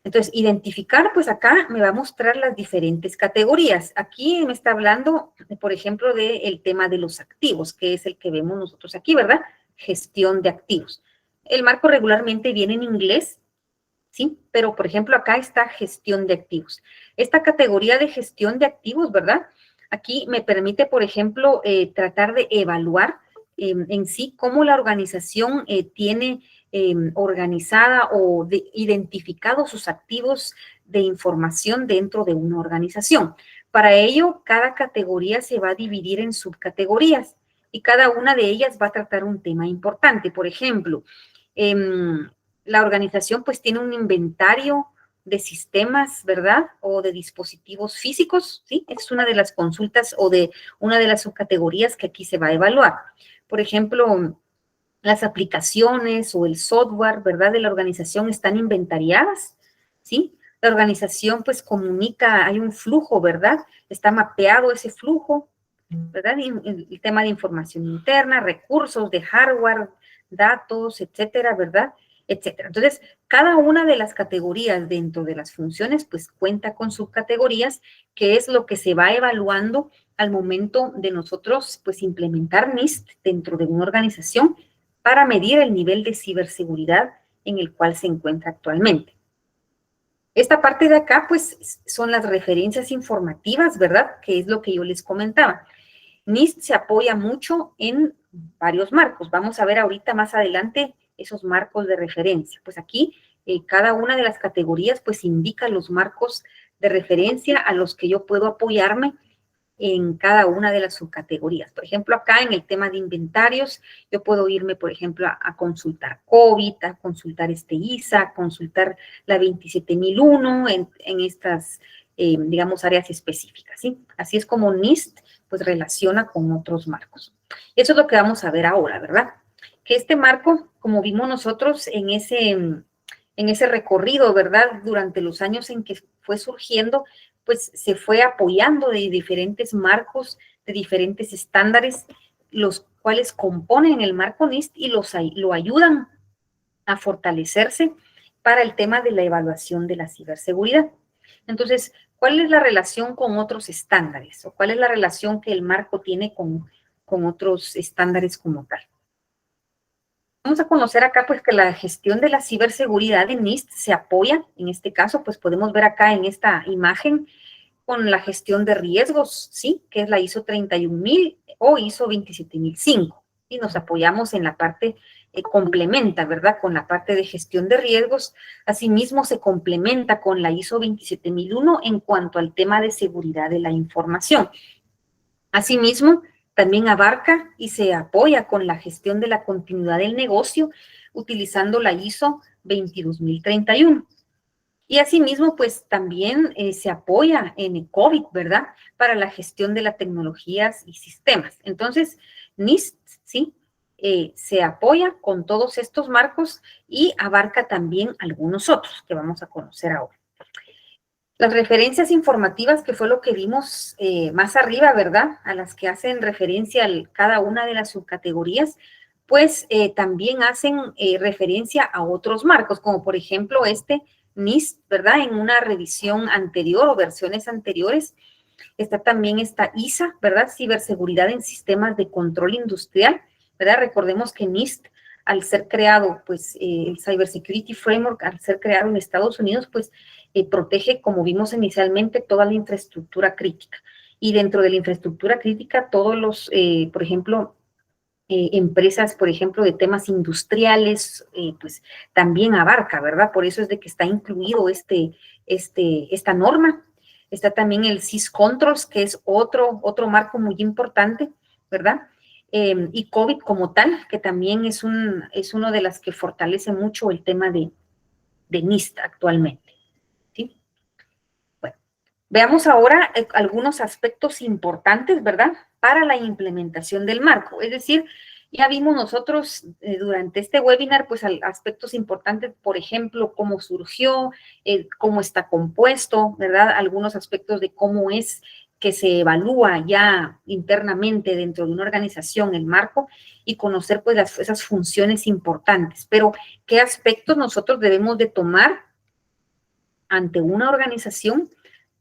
Entonces, identificar, pues acá me va a mostrar las diferentes categorías. Aquí me está hablando, por ejemplo, del tema de los activos, que es el que vemos nosotros aquí, ¿verdad? Gestión de activos. El marco regularmente viene en inglés, ¿sí? Pero, por ejemplo, acá está gestión de activos. Esta categoría de gestión de activos, ¿verdad? Aquí me permite, por ejemplo, tratar de evaluar en sí cómo la organización tiene organizada o identificado sus activos de información dentro de una organización. Para ello, cada categoría se va a dividir en subcategorías y cada una de ellas va a tratar un tema importante. Por ejemplo, la organización pues tiene un inventario de sistemas, ¿verdad? O de dispositivos físicos, ¿sí? Es una de las consultas o de una de las subcategorías que aquí se va a evaluar. Por ejemplo, las aplicaciones o el software, ¿verdad? De la organización están inventariadas, ¿sí? La organización pues comunica, hay un flujo, ¿verdad? Está mapeado ese flujo, ¿verdad? Y el tema de información interna, recursos de hardware, datos, etcétera, ¿verdad? Etcétera. Entonces, cada una de las categorías dentro de las funciones, pues cuenta con subcategorías, que es lo que se va evaluando al momento de nosotros, pues, implementar NIST dentro de una organización para medir el nivel de ciberseguridad en el cual se encuentra actualmente. Esta parte de acá, pues, son las referencias informativas, ¿verdad? Que es lo que yo les comentaba. NIST se apoya mucho en varios marcos. Vamos a ver ahorita más adelante esos marcos de referencia. Pues aquí cada una de las categorías pues indica los marcos de referencia a los que yo puedo apoyarme en cada una de las subcategorías. Por ejemplo, acá en el tema de inventarios, yo puedo irme, por ejemplo, a consultar COVID, a consultar ISA, a consultar la 27001 en estas, digamos, áreas específicas, ¿sí? Así es como NIST pues relaciona con otros marcos. Eso es lo que vamos a ver ahora, ¿verdad? Que este marco, como vimos nosotros en ese recorrido, ¿verdad? Durante los años en que fue surgiendo, pues se fue apoyando de diferentes marcos, de diferentes estándares, los cuales componen el marco NIST y lo ayudan a fortalecerse para el tema de la evaluación de la ciberseguridad. Entonces, ¿cuál es la relación con otros estándares? ¿O cuál es la relación que el marco tiene con otros estándares como tal? Vamos a conocer acá, pues, que la gestión de la ciberseguridad en NIST se apoya, en este caso, pues, podemos ver acá en esta imagen, con la gestión de riesgos, ¿sí? Que es la ISO 31000 o ISO 27005. Y nos apoyamos en la parte, complementa, ¿verdad? Con la parte de gestión de riesgos. Asimismo, se complementa con la ISO 27001 en cuanto al tema de seguridad de la información. Asimismo, también abarca y se apoya con la gestión de la continuidad del negocio utilizando la ISO 22031. Y asimismo, pues también se apoya en el COVID, ¿verdad? Para la gestión de las tecnologías y sistemas. Entonces, NIST, ¿sí? Se apoya con todos estos marcos y abarca también algunos otros que vamos a conocer ahora. Las referencias informativas, que fue lo que vimos más arriba, ¿verdad? A las que hacen referencia a cada una de las subcategorías, pues también hacen referencia a otros marcos, como por ejemplo este NIST, ¿verdad? En una revisión anterior o versiones anteriores, está también esta ISA, ¿verdad? Ciberseguridad en sistemas de control industrial, ¿verdad? Recordemos que NIST, al ser creado, pues el Cybersecurity Framework, al ser creado en Estados Unidos, pues protege, como vimos inicialmente, toda la infraestructura crítica. Y dentro de la infraestructura crítica, todos los, por ejemplo, empresas, por ejemplo, de temas industriales, pues también abarca, ¿verdad? Por eso es de que está incluido esta norma. Está también el SysControls, que es otro marco muy importante, ¿verdad? Y COVID como tal, que también es uno de las que fortalece mucho el tema de NIST actualmente, ¿sí? Bueno, veamos ahora algunos aspectos importantes, ¿verdad? Para la implementación del marco. Es decir, ya vimos nosotros durante este webinar, pues aspectos importantes, por ejemplo, cómo surgió, cómo está compuesto, ¿verdad? Algunos aspectos de cómo es que se evalúa ya internamente dentro de una organización el marco y conocer pues esas funciones importantes. Pero, ¿qué aspectos nosotros debemos de tomar ante una organización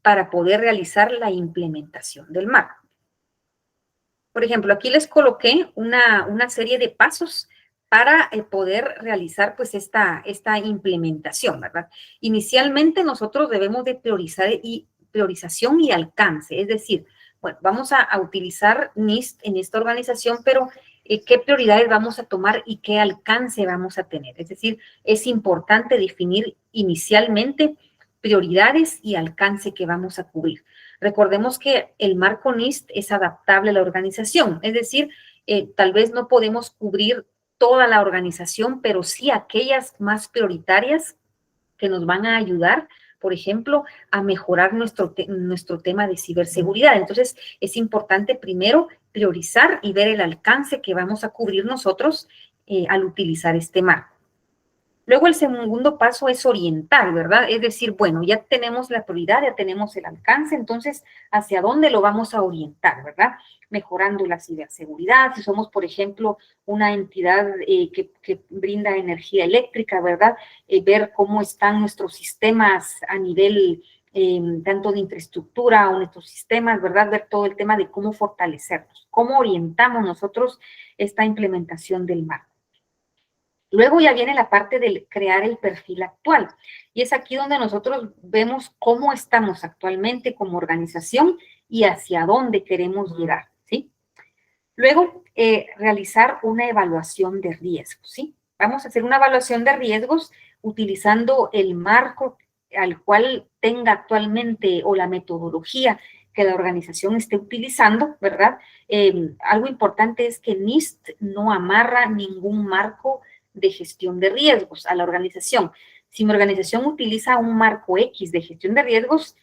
para poder realizar la implementación del marco? Por ejemplo, aquí les coloqué una serie de pasos para poder realizar pues esta implementación, ¿verdad? Inicialmente nosotros debemos de priorizar priorización y alcance, es decir, bueno, vamos a utilizar NIST en esta organización, pero ¿qué prioridades vamos a tomar y qué alcance vamos a tener? Es decir, es importante definir inicialmente prioridades y alcance que vamos a cubrir. Recordemos que el marco NIST es adaptable a la organización, es decir, tal vez no podemos cubrir toda la organización, pero sí aquellas más prioritarias que nos van a ayudar, por ejemplo, a mejorar nuestro tema de ciberseguridad. Entonces, es importante primero priorizar y ver el alcance que vamos a cubrir nosotros al utilizar este marco. Luego el segundo paso es orientar, ¿verdad? Es decir, bueno, ya tenemos la prioridad, ya tenemos el alcance, entonces, ¿hacia dónde lo vamos a orientar, verdad? Mejorando la ciberseguridad, si somos, por ejemplo, una entidad que brinda energía eléctrica, ¿verdad? Ver cómo están nuestros sistemas a nivel tanto de infraestructura o nuestros sistemas, ¿verdad? Ver todo el tema de cómo fortalecerlos, cómo orientamos nosotros esta implementación del marco. Luego ya viene la parte de crear el perfil actual. Y es aquí donde nosotros vemos cómo estamos actualmente como organización y hacia dónde queremos llegar, ¿sí? Luego, realizar una evaluación de riesgos, ¿sí? Vamos a hacer una evaluación de riesgos utilizando el marco al cual tenga actualmente o la metodología que la organización esté utilizando, ¿verdad? Algo importante es que NIST no amarra ningún marco de gestión de riesgos a la organización. Si mi organización utiliza un marco X de gestión de riesgos,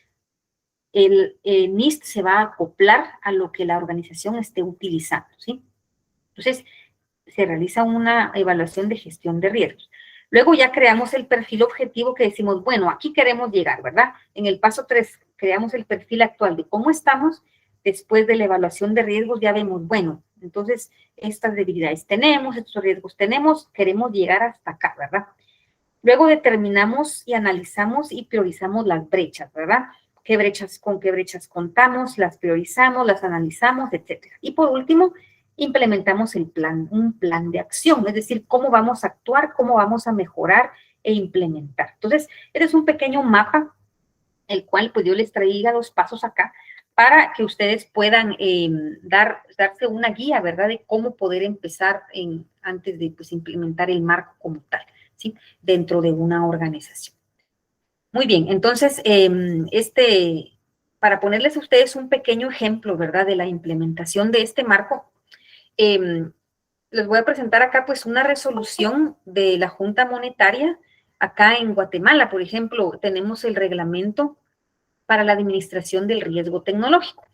el NIST se va a acoplar a lo que la organización esté utilizando, ¿sí? Entonces, se realiza una evaluación de gestión de riesgos. Luego ya creamos el perfil objetivo que decimos, bueno, aquí queremos llegar, ¿verdad? En el paso 3, creamos el perfil actual de cómo estamos. Después de la evaluación de riesgos ya vemos, bueno, entonces estas debilidades tenemos, estos riesgos tenemos, queremos llegar hasta acá, ¿verdad? Luego determinamos y analizamos y priorizamos las brechas, ¿verdad? ¿Con qué brechas contamos? Las priorizamos, las analizamos, etcétera. Y por último, implementamos un plan de acción, es decir, cómo vamos a actuar, cómo vamos a mejorar e implementar. Entonces, este es un pequeño mapa, el cual pues yo les traía los pasos acá para que ustedes puedan darse una guía, ¿verdad?, de cómo poder empezar antes de pues, implementar el marco como tal, ¿sí?, dentro de una organización. Muy bien, entonces, para ponerles a ustedes un pequeño ejemplo, ¿verdad?, de la implementación de este marco, les voy a presentar acá pues una resolución de la Junta Monetaria Acá en Guatemala, por ejemplo, tenemos el reglamento para la administración del riesgo tecnológico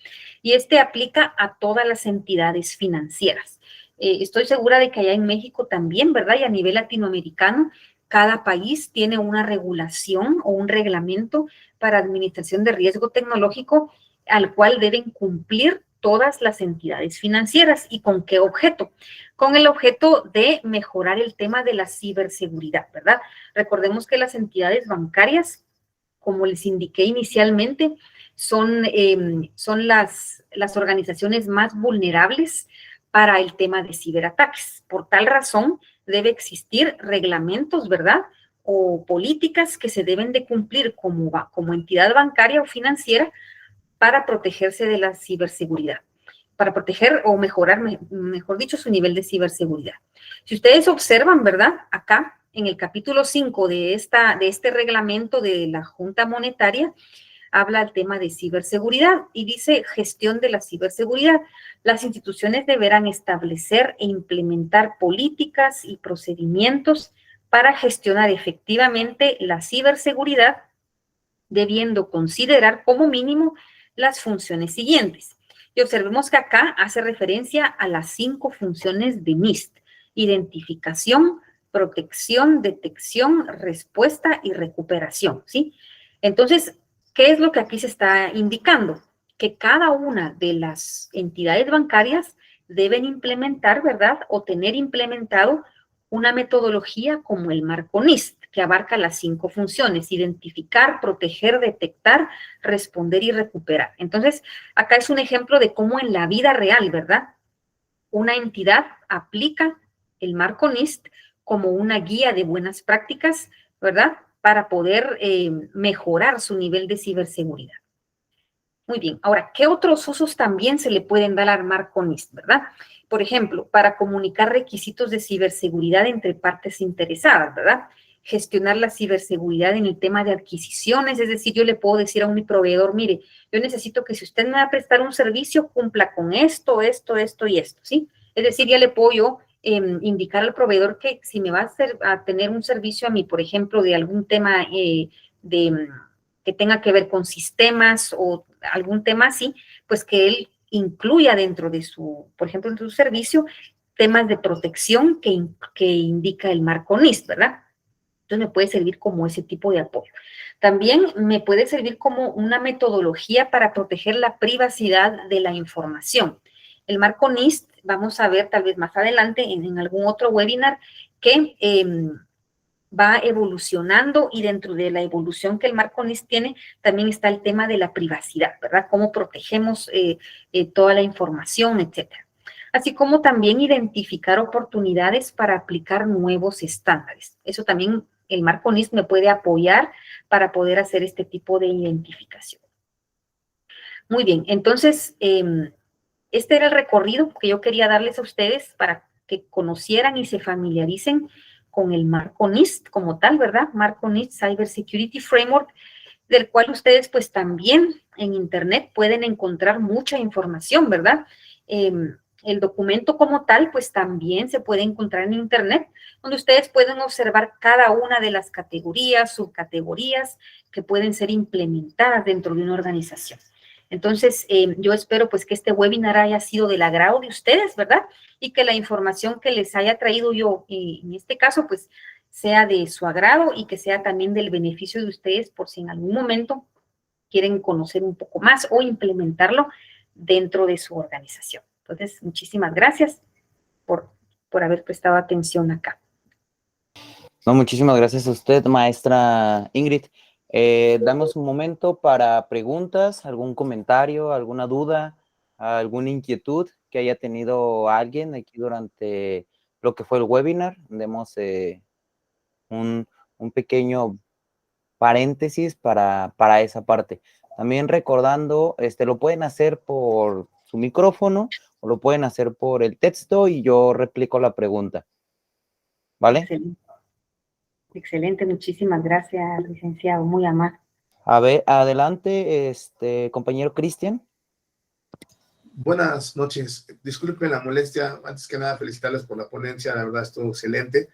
y este aplica a todas las entidades financieras. Estoy segura de que allá en México también, ¿verdad? Y a nivel latinoamericano, cada país tiene una regulación o un reglamento para administración de riesgo tecnológico al cual deben cumplir todas las entidades financieras. ¿Y con qué objeto? Con el objeto de mejorar el tema de la ciberseguridad, ¿verdad? Recordemos que las entidades bancarias, como les indiqué inicialmente, son las organizaciones más vulnerables para el tema de ciberataques. Por tal razón, debe existir reglamentos, ¿verdad? O políticas que se deben de cumplir como entidad bancaria o financiera para protegerse de la ciberseguridad, para proteger o mejorar, mejor dicho, su nivel de ciberseguridad. Si ustedes observan, ¿verdad? Acá, en el capítulo 5 de este reglamento de la Junta Monetaria, habla el tema de ciberseguridad y dice gestión de la ciberseguridad. Las instituciones deberán establecer e implementar políticas y procedimientos para gestionar efectivamente la ciberseguridad, debiendo considerar como mínimo las funciones siguientes. Y observemos que acá hace referencia a las 5 funciones de NIST: identificación, protección, detección, respuesta y recuperación, ¿sí? Entonces, ¿qué es lo que aquí se está indicando? Que cada una de las entidades bancarias deben implementar, ¿verdad? O tener implementado una metodología como el marco NIST, que abarca las 5 funciones: identificar, proteger, detectar, responder y recuperar. Entonces, acá es un ejemplo de cómo en la vida real, ¿verdad? Una entidad aplica el marco NIST como una guía de buenas prácticas, ¿verdad? Para poder mejorar su nivel de ciberseguridad. Muy bien, ahora, ¿qué otros usos también se le pueden dar al marco NIST, verdad? Por ejemplo, para comunicar requisitos de ciberseguridad entre partes interesadas, ¿verdad? Gestionar la ciberseguridad en el tema de adquisiciones, es decir, yo le puedo decir a mi proveedor, mire, yo necesito que si usted me va a prestar un servicio, cumpla con esto, esto, esto y esto, ¿sí? Es decir, ya le puedo yo indicar al proveedor que si me va a tener un servicio a mí, por ejemplo, de algún tema de que tenga que ver con sistemas o algún tema así, pues que él incluya dentro de su, por ejemplo, dentro de su servicio, temas de protección que indica el marco NIST, ¿verdad? Entonces me puede servir como ese tipo de apoyo. También me puede servir como una metodología para proteger la privacidad de la información. El marco NIST, vamos a ver tal vez más adelante en algún otro webinar, que va evolucionando y dentro de la evolución que el marco NIST tiene, también está el tema de la privacidad, ¿verdad? Cómo protegemos toda la información, etcétera. Así como también identificar oportunidades para aplicar nuevos estándares. Eso también el marco NIST me puede apoyar para poder hacer este tipo de identificación. Muy bien, entonces, este era el recorrido que yo quería darles a ustedes para que conocieran y se familiaricen con el marco NIST como tal, ¿verdad? Marco NIST Cyber Security Framework, del cual ustedes pues también en internet pueden encontrar mucha información, ¿verdad? El documento como tal pues también se puede encontrar en internet, donde ustedes pueden observar cada una de las categorías, subcategorías que pueden ser implementadas dentro de una organización. Entonces, yo espero pues que este webinar haya sido del agrado de ustedes, ¿verdad? Y que la información que les haya traído yo, en este caso, pues sea de su agrado y que sea también del beneficio de ustedes por si en algún momento quieren conocer un poco más o implementarlo dentro de su organización. Entonces, muchísimas gracias por haber prestado atención acá. No, muchísimas gracias a usted, maestra Ingrid. Damos un momento para preguntas, algún comentario, alguna duda, alguna inquietud que haya tenido alguien aquí durante lo que fue el webinar. Demos un pequeño paréntesis para esa parte. También recordando, lo pueden hacer por su micrófono o lo pueden hacer por el texto y yo replico la pregunta. ¿Vale? Excelente. Excelente, muchísimas gracias, licenciado, muy amable. A ver, adelante, compañero Cristian. Buenas noches, disculpen la molestia, antes que nada felicitarles por la ponencia, la verdad estuvo excelente,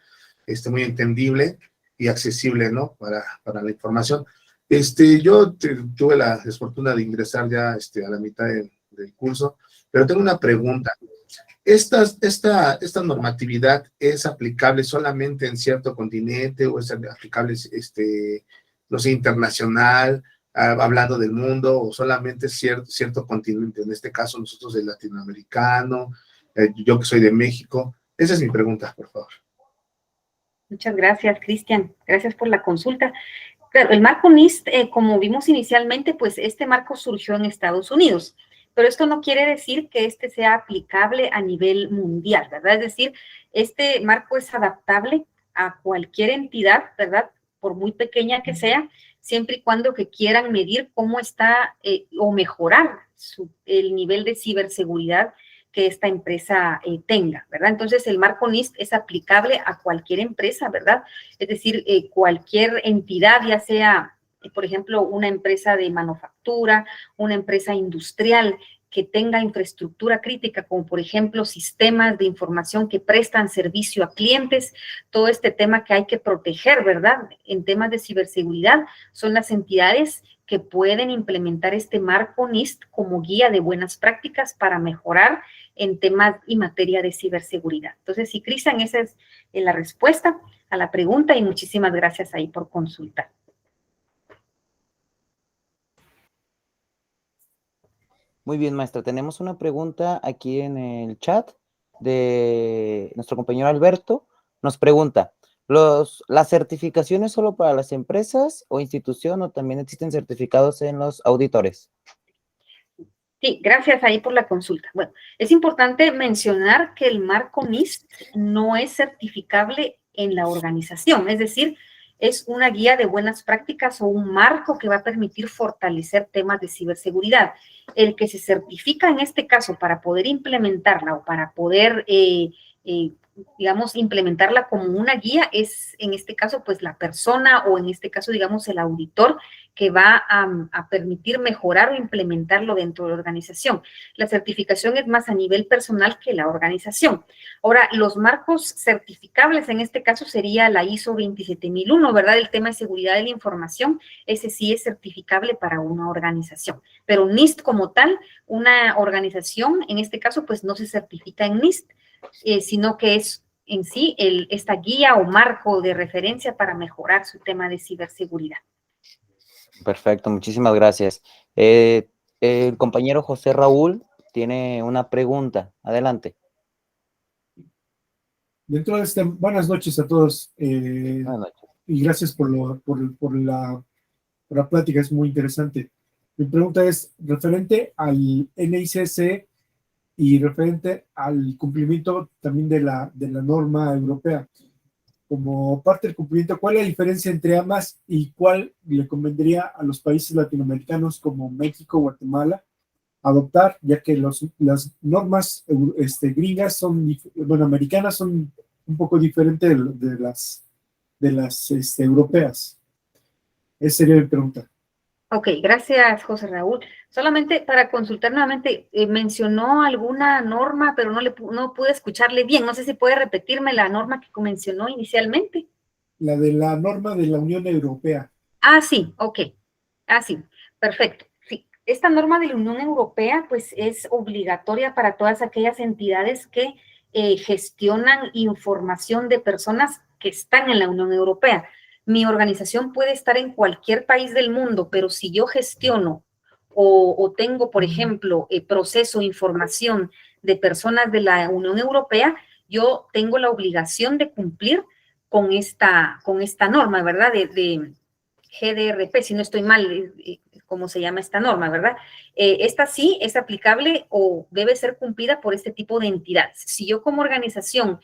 muy entendible, y accesible, ¿no? Para la información. Yo tuve la desfortuna de ingresar ya a la mitad del curso, pero tengo una pregunta. ¿Esta normatividad es aplicable solamente en cierto continente o es aplicable, no sé, internacional, hablando del mundo, o solamente cierto continente? En este caso, nosotros del latinoamericano, yo que soy de México. Esa es mi pregunta, por favor. Muchas gracias, Cristian. Gracias por la consulta. Claro, el marco NIST, como vimos inicialmente, pues este marco surgió en Estados Unidos, pero esto no quiere decir que este sea aplicable a nivel mundial, ¿verdad? Es decir, este marco es adaptable a cualquier entidad, ¿verdad? Por muy pequeña que sea, siempre y cuando que quieran medir cómo está o mejorar el nivel de ciberseguridad que esta empresa tenga, ¿verdad? Entonces, el marco NIST es aplicable a cualquier empresa, ¿verdad? Es decir, cualquier entidad, ya sea, por ejemplo, una empresa de manufactura, una empresa industrial que tenga infraestructura crítica, como por ejemplo sistemas de información que prestan servicio a clientes, todo este tema que hay que proteger, ¿verdad? En temas de ciberseguridad, son las entidades que pueden implementar este marco NIST como guía de buenas prácticas para mejorar en temas y materia de ciberseguridad. Entonces, sí, Cristian, esa es la respuesta a la pregunta y muchísimas gracias ahí por consultar. Muy bien, maestra. Tenemos una pregunta aquí en el chat de nuestro compañero Alberto. Nos pregunta, ¿las certificaciones solo para las empresas o institución o también existen certificados en los auditores? Sí, gracias ahí por la consulta. Bueno, es importante mencionar que el marco NIST no es certificable en la organización, es decir, es una guía de buenas prácticas o un marco que va a permitir fortalecer temas de ciberseguridad. El que se certifica en este caso para poder implementarla o para poder, digamos, implementarla como una guía es, en este caso, pues la persona o en este caso, digamos, el auditor que va a permitir mejorar o implementarlo dentro de la organización. La certificación es más a nivel personal que la organización. Ahora, los marcos certificables en este caso sería la ISO 27001, ¿verdad? El tema de seguridad de la información, ese sí es certificable para una organización. Pero NIST como tal, una organización, en este caso, pues no se certifica en NIST, sino que es en sí esta guía o marco de referencia para mejorar su tema de ciberseguridad. Perfecto, muchísimas gracias. El compañero José Raúl tiene una pregunta. Adelante. Dentro de buenas noches a todos. Buenas noches. Y gracias por la plática, es muy interesante. Mi pregunta es referente al NICC y referente al cumplimiento también de la norma europea. Como parte del cumplimiento, ¿cuál es la diferencia entre ambas y cuál le convendría a los países latinoamericanos como México, Guatemala, adoptar, ya que las normas gringas americanas son un poco diferentes de las europeas? Esa sería mi pregunta. Ok, gracias, José Raúl. Solamente para consultar nuevamente, mencionó alguna norma, pero no pude escucharle bien. No sé si puede repetirme la norma que mencionó inicialmente. La de la norma de la Unión Europea. Ah, sí, ok. Ah, sí, perfecto. Sí, esta norma de la Unión Europea, pues, es obligatoria para todas aquellas entidades que gestionan información de personas que están en la Unión Europea. Mi organización puede estar en cualquier país del mundo, pero si yo gestiono o tengo, por ejemplo, proceso información de personas de la Unión Europea, yo tengo la obligación de cumplir con esta norma, ¿verdad? De GDRP, si no estoy mal, cómo se llama esta norma, ¿verdad? Esta sí es aplicable o debe ser cumplida por este tipo de entidades. Si yo como organización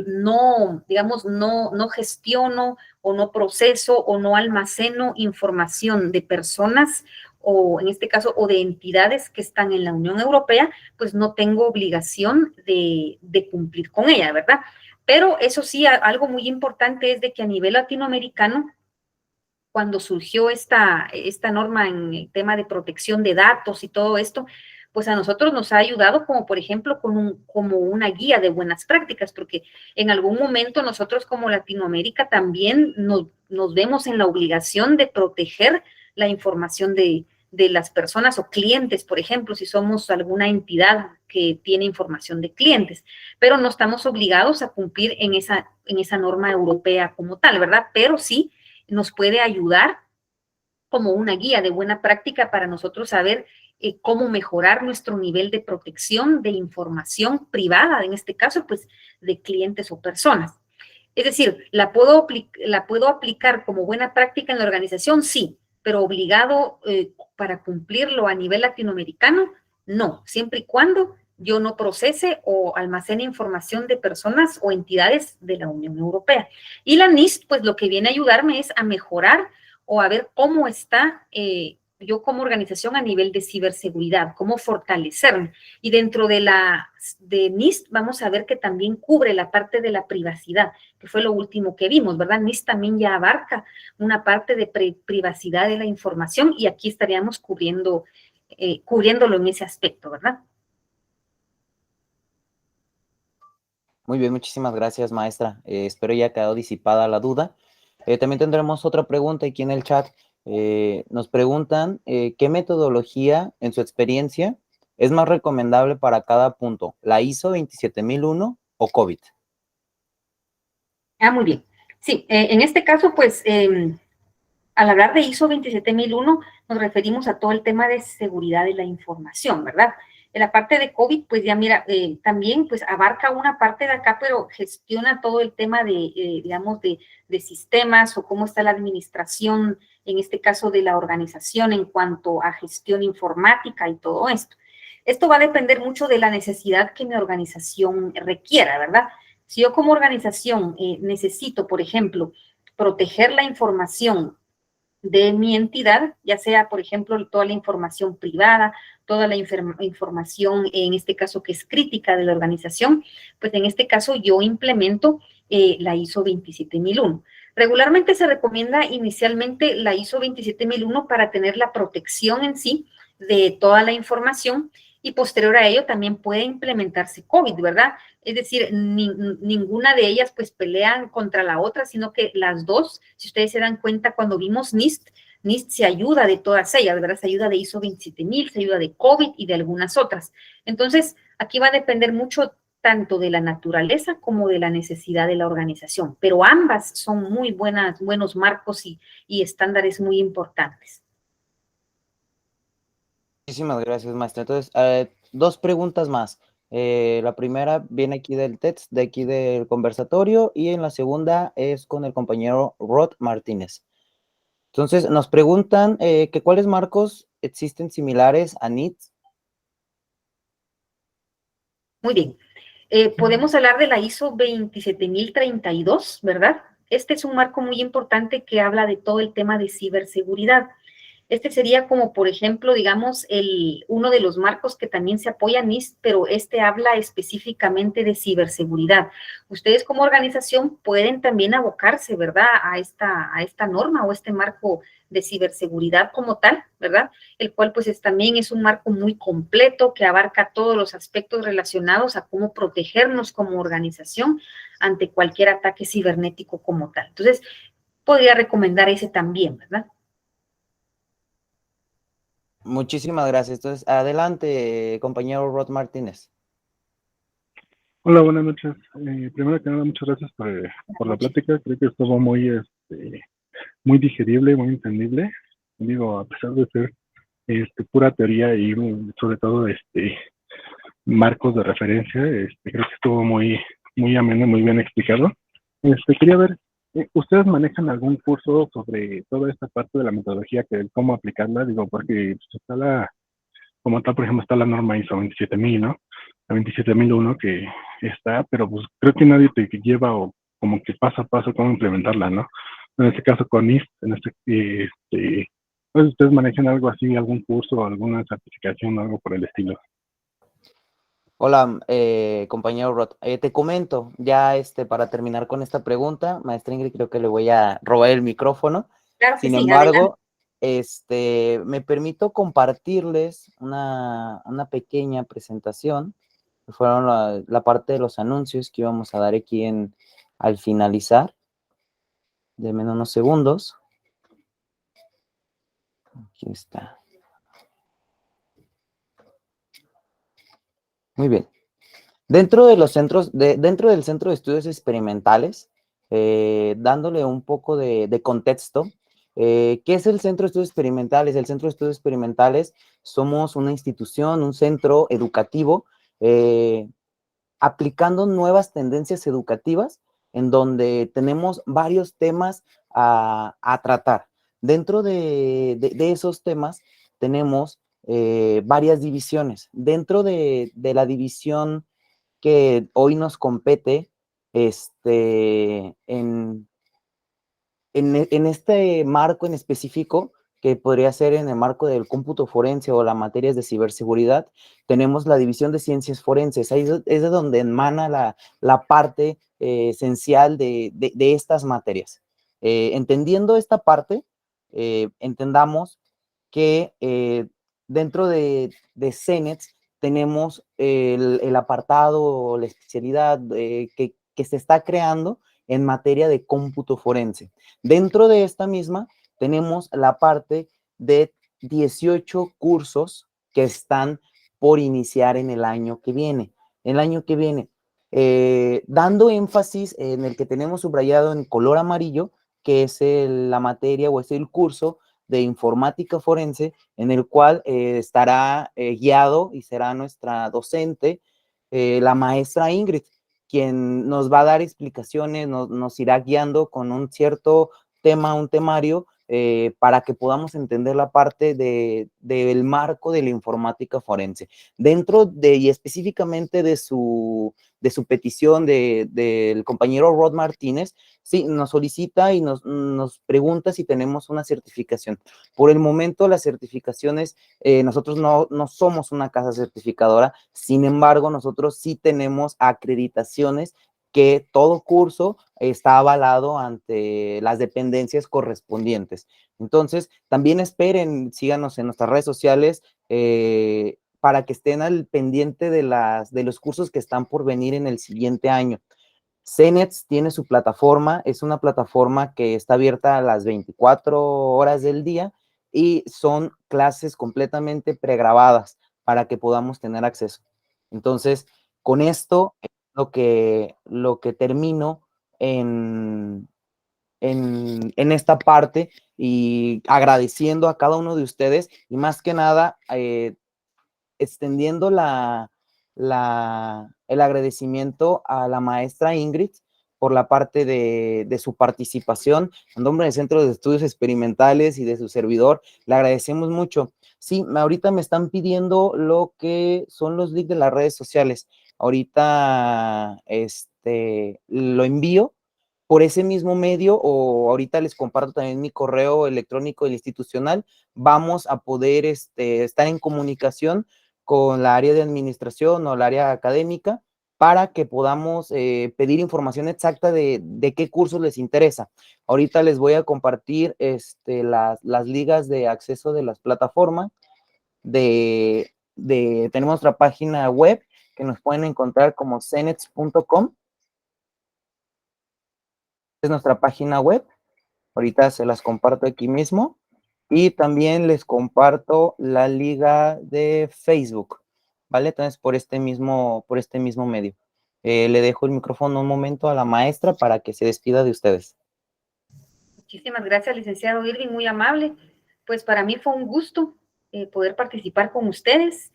no, digamos, no gestiono o no proceso o no almaceno información de personas o en este caso o de entidades que están en la Unión Europea, pues no tengo obligación de cumplir con ella, ¿verdad? Pero eso sí, algo muy importante es de que a nivel latinoamericano, cuando surgió esta norma en el tema de protección de datos y todo esto, pues a nosotros nos ha ayudado como por ejemplo como una guía de buenas prácticas, porque en algún momento nosotros como Latinoamérica también nos vemos en la obligación de proteger la información de las personas o clientes, por ejemplo, si somos alguna entidad que tiene información de clientes, pero no estamos obligados a cumplir en esa norma europea como tal, ¿verdad? Pero sí nos puede ayudar como una guía de buena práctica para nosotros saber cómo mejorar nuestro nivel de protección de información privada, en este caso, pues, de clientes o personas. Es decir, ¿la puedo aplicar como buena práctica en la organización? Sí, pero obligado para cumplirlo a nivel latinoamericano, no, siempre y cuando yo no procese o almacene información de personas o entidades de la Unión Europea. Y la NIST, pues lo que viene a ayudarme es a mejorar o a ver cómo está yo como organización a nivel de ciberseguridad, cómo fortalecerme. Y dentro de NIST vamos a ver que también cubre la parte de la privacidad, que fue lo último que vimos, ¿verdad? NIST también ya abarca una parte de privacidad de la información y aquí estaríamos cubriéndolo en ese aspecto, ¿verdad? Muy bien, muchísimas gracias, maestra. Espero ya haya quedado disipada la duda. También tendremos otra pregunta aquí en el chat. Nos preguntan, ¿qué metodología, en su experiencia, es más recomendable para cada punto? ¿La ISO 27001 o COVID? Muy bien. Sí, en este caso, pues, al hablar de ISO 27001, nos referimos a todo el tema de seguridad de la información, ¿verdad? En la parte de COVID, pues ya mira, también pues abarca una parte de acá, pero gestiona todo el tema de, digamos, de sistemas o cómo está la administración, en este caso de la organización en cuanto a gestión informática y todo esto. Esto va a depender mucho de la necesidad que mi organización requiera, ¿verdad? Si yo como organización necesito, por ejemplo, proteger la información de mi entidad, ya sea, por ejemplo, toda la información privada, toda la información, en este caso, que es crítica de la organización, pues en este caso yo implemento la ISO 27001. Regularmente se recomienda inicialmente la ISO 27001 para tener la protección en sí de toda la información y posterior a ello también puede implementarse COVID, ¿verdad? Es decir, ninguna de ellas pues pelean contra la otra, sino que las dos, si ustedes se dan cuenta, cuando vimos NIST se ayuda de todas ellas, ¿verdad? Se ayuda de ISO 27000, se ayuda de COVID y de algunas otras. Entonces, aquí va a depender mucho tanto de la naturaleza como de la necesidad de la organización, pero ambas son muy buenos marcos y estándares muy importantes. Muchísimas gracias, maestra. Entonces, dos preguntas más. La primera viene aquí del text, de aquí del conversatorio, y en la segunda es con el compañero Rod Martínez. Entonces, nos preguntan que cuáles marcos existen similares a NIST. Muy bien. Podemos hablar de la ISO 27032, ¿verdad? Este es un marco muy importante que habla de todo el tema de ciberseguridad. Este sería como, por ejemplo, digamos, uno de los marcos que también se apoya a NIST, pero este habla específicamente de ciberseguridad. Ustedes como organización pueden también abocarse, ¿verdad?, a esta norma o este marco de ciberseguridad como tal, ¿verdad?, el cual pues también es un marco muy completo que abarca todos los aspectos relacionados a cómo protegernos como organización ante cualquier ataque cibernético como tal. Entonces, podría recomendar ese también, ¿verdad? Muchísimas gracias. Entonces, adelante, compañero Rod Martínez. Hola, buenas noches. Primero que nada, muchas gracias por la plática. Creo que estuvo muy digerible, muy entendible. Digo, a pesar de ser pura teoría y sobre todo marcos de referencia, creo que estuvo muy ameno, muy bien explicado. Quería ver, ¿ustedes manejan algún curso sobre toda esta parte de la metodología, cómo aplicarla? Digo, porque pues, como tal, por ejemplo, está la norma ISO 27000, ¿no? La 27001 que está, pero pues creo que nadie te lleva o como que paso a paso cómo implementarla, ¿no? En este caso con NIST, pues ustedes manejan algo así, algún curso, alguna certificación o algo por el estilo. Hola, compañero Rod. Te comento, ya para terminar con esta pregunta, maestra Ingrid, creo que le voy a robar el micrófono. Claro que Sin sí, embargo, adelante. me permito compartirles una pequeña presentación, que fueron la parte de los anuncios que íbamos a dar aquí al finalizar. Denme unos segundos. Aquí está. Muy bien. Dentro del Centro de Estudios Experimentales, dándole un poco de contexto, ¿qué es el Centro de Estudios Experimentales? El Centro de Estudios Experimentales somos una institución, un centro educativo, aplicando nuevas tendencias educativas en donde tenemos varios temas a tratar. Dentro de esos temas tenemos varias divisiones. Dentro de la división que hoy nos compete, en este marco en específico, que podría ser en el marco del cómputo forense o las materias de ciberseguridad, tenemos la división de ciencias forenses. Ahí es de donde emana la parte esencial de estas materias. Entendiendo esta parte, entendamos que dentro de CENETS tenemos el apartado o la especialidad que se está creando en materia de cómputo forense. Dentro de esta misma tenemos la parte de 18 cursos que están por iniciar en el año que viene. Dando énfasis en el que tenemos subrayado en color amarillo, que es la materia o es el curso de informática forense, en el cual estará guiado y será nuestra docente, la maestra Ingrid, quien nos va a dar explicaciones, nos irá guiando con un cierto tema, un temario, para que podamos entender la parte del marco de la informática forense. Dentro y específicamente de su petición del compañero Rod Martínez, sí, nos solicita y nos pregunta si tenemos una certificación. Por el momento, las certificaciones, nosotros no somos una casa certificadora, sin embargo, nosotros sí tenemos acreditaciones que todo curso está avalado ante las dependencias correspondientes. Entonces, también esperen, síganos en nuestras redes sociales, para que estén al pendiente de los cursos que están por venir en el siguiente año. CENETS tiene su plataforma, es una plataforma que está abierta a las 24 horas del día y son clases completamente pregrabadas para que podamos tener acceso. Entonces, con esto es lo que termino en esta parte, y agradeciendo a cada uno de ustedes y más que nada extendiendo el agradecimiento a la maestra Ingrid por la parte de su participación en nombre del Centro de Estudios Experimentales y de su servidor. Le agradecemos mucho. Sí, ahorita me están pidiendo lo que son los links de las redes sociales. Ahorita lo envío por ese mismo medio, o ahorita les comparto también mi correo electrónico institucional. Vamos a poder estar en comunicación con la área de administración o la área académica para que podamos pedir información exacta de qué cursos les interesa. Ahorita les voy a compartir las ligas de acceso de las plataformas. Tenemos nuestra página web que nos pueden encontrar como cenets.com. Es nuestra página web. Ahorita se las comparto aquí mismo. Y también les comparto la liga de Facebook, ¿vale? Entonces, por este mismo medio. Le dejo el micrófono un momento a la maestra para que se despida de ustedes. Muchísimas gracias, licenciado Irving, muy amable. Pues para mí fue un gusto poder participar con ustedes.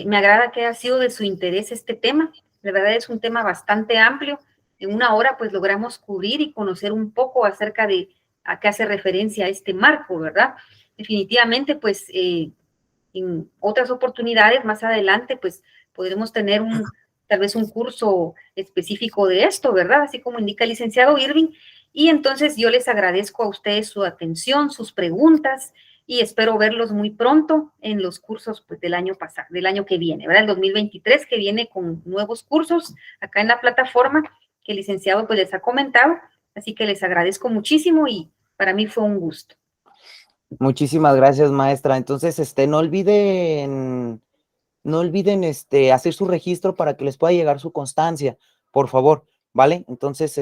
Me agrada que haya sido de su interés este tema. De verdad es un tema bastante amplio. En una hora pues logramos cubrir y conocer un poco acerca de a qué hace referencia este marco, ¿verdad? Definitivamente pues en otras oportunidades más adelante pues podremos tener tal vez un curso específico de esto, ¿verdad? Así como indica el licenciado Irving. Y entonces yo les agradezco a ustedes su atención, sus preguntas, y espero verlos muy pronto en los cursos pues, del año pasado, del año que viene, ¿verdad? El 2023 que viene con nuevos cursos acá en la plataforma que el licenciado pues les ha comentado. Así que les agradezco muchísimo y para mí fue un gusto. Muchísimas gracias, maestra. Entonces, no olviden hacer su registro para que les pueda llegar su constancia, por favor, ¿vale? Entonces,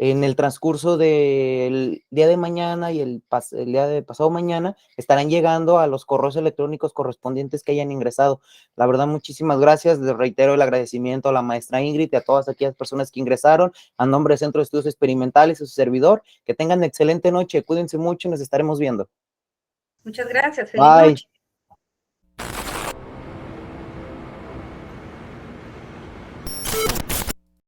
en el transcurso del día de mañana y el día de pasado mañana estarán llegando a los correos electrónicos correspondientes que hayan ingresado. La verdad, muchísimas gracias. Les reitero el agradecimiento a la maestra Ingrid y a todas aquellas personas que ingresaron. A nombre del Centro de Estudios Experimentales y su servidor, que tengan excelente noche. Cuídense mucho y nos estaremos viendo. Muchas gracias. Feliz Bye. noche.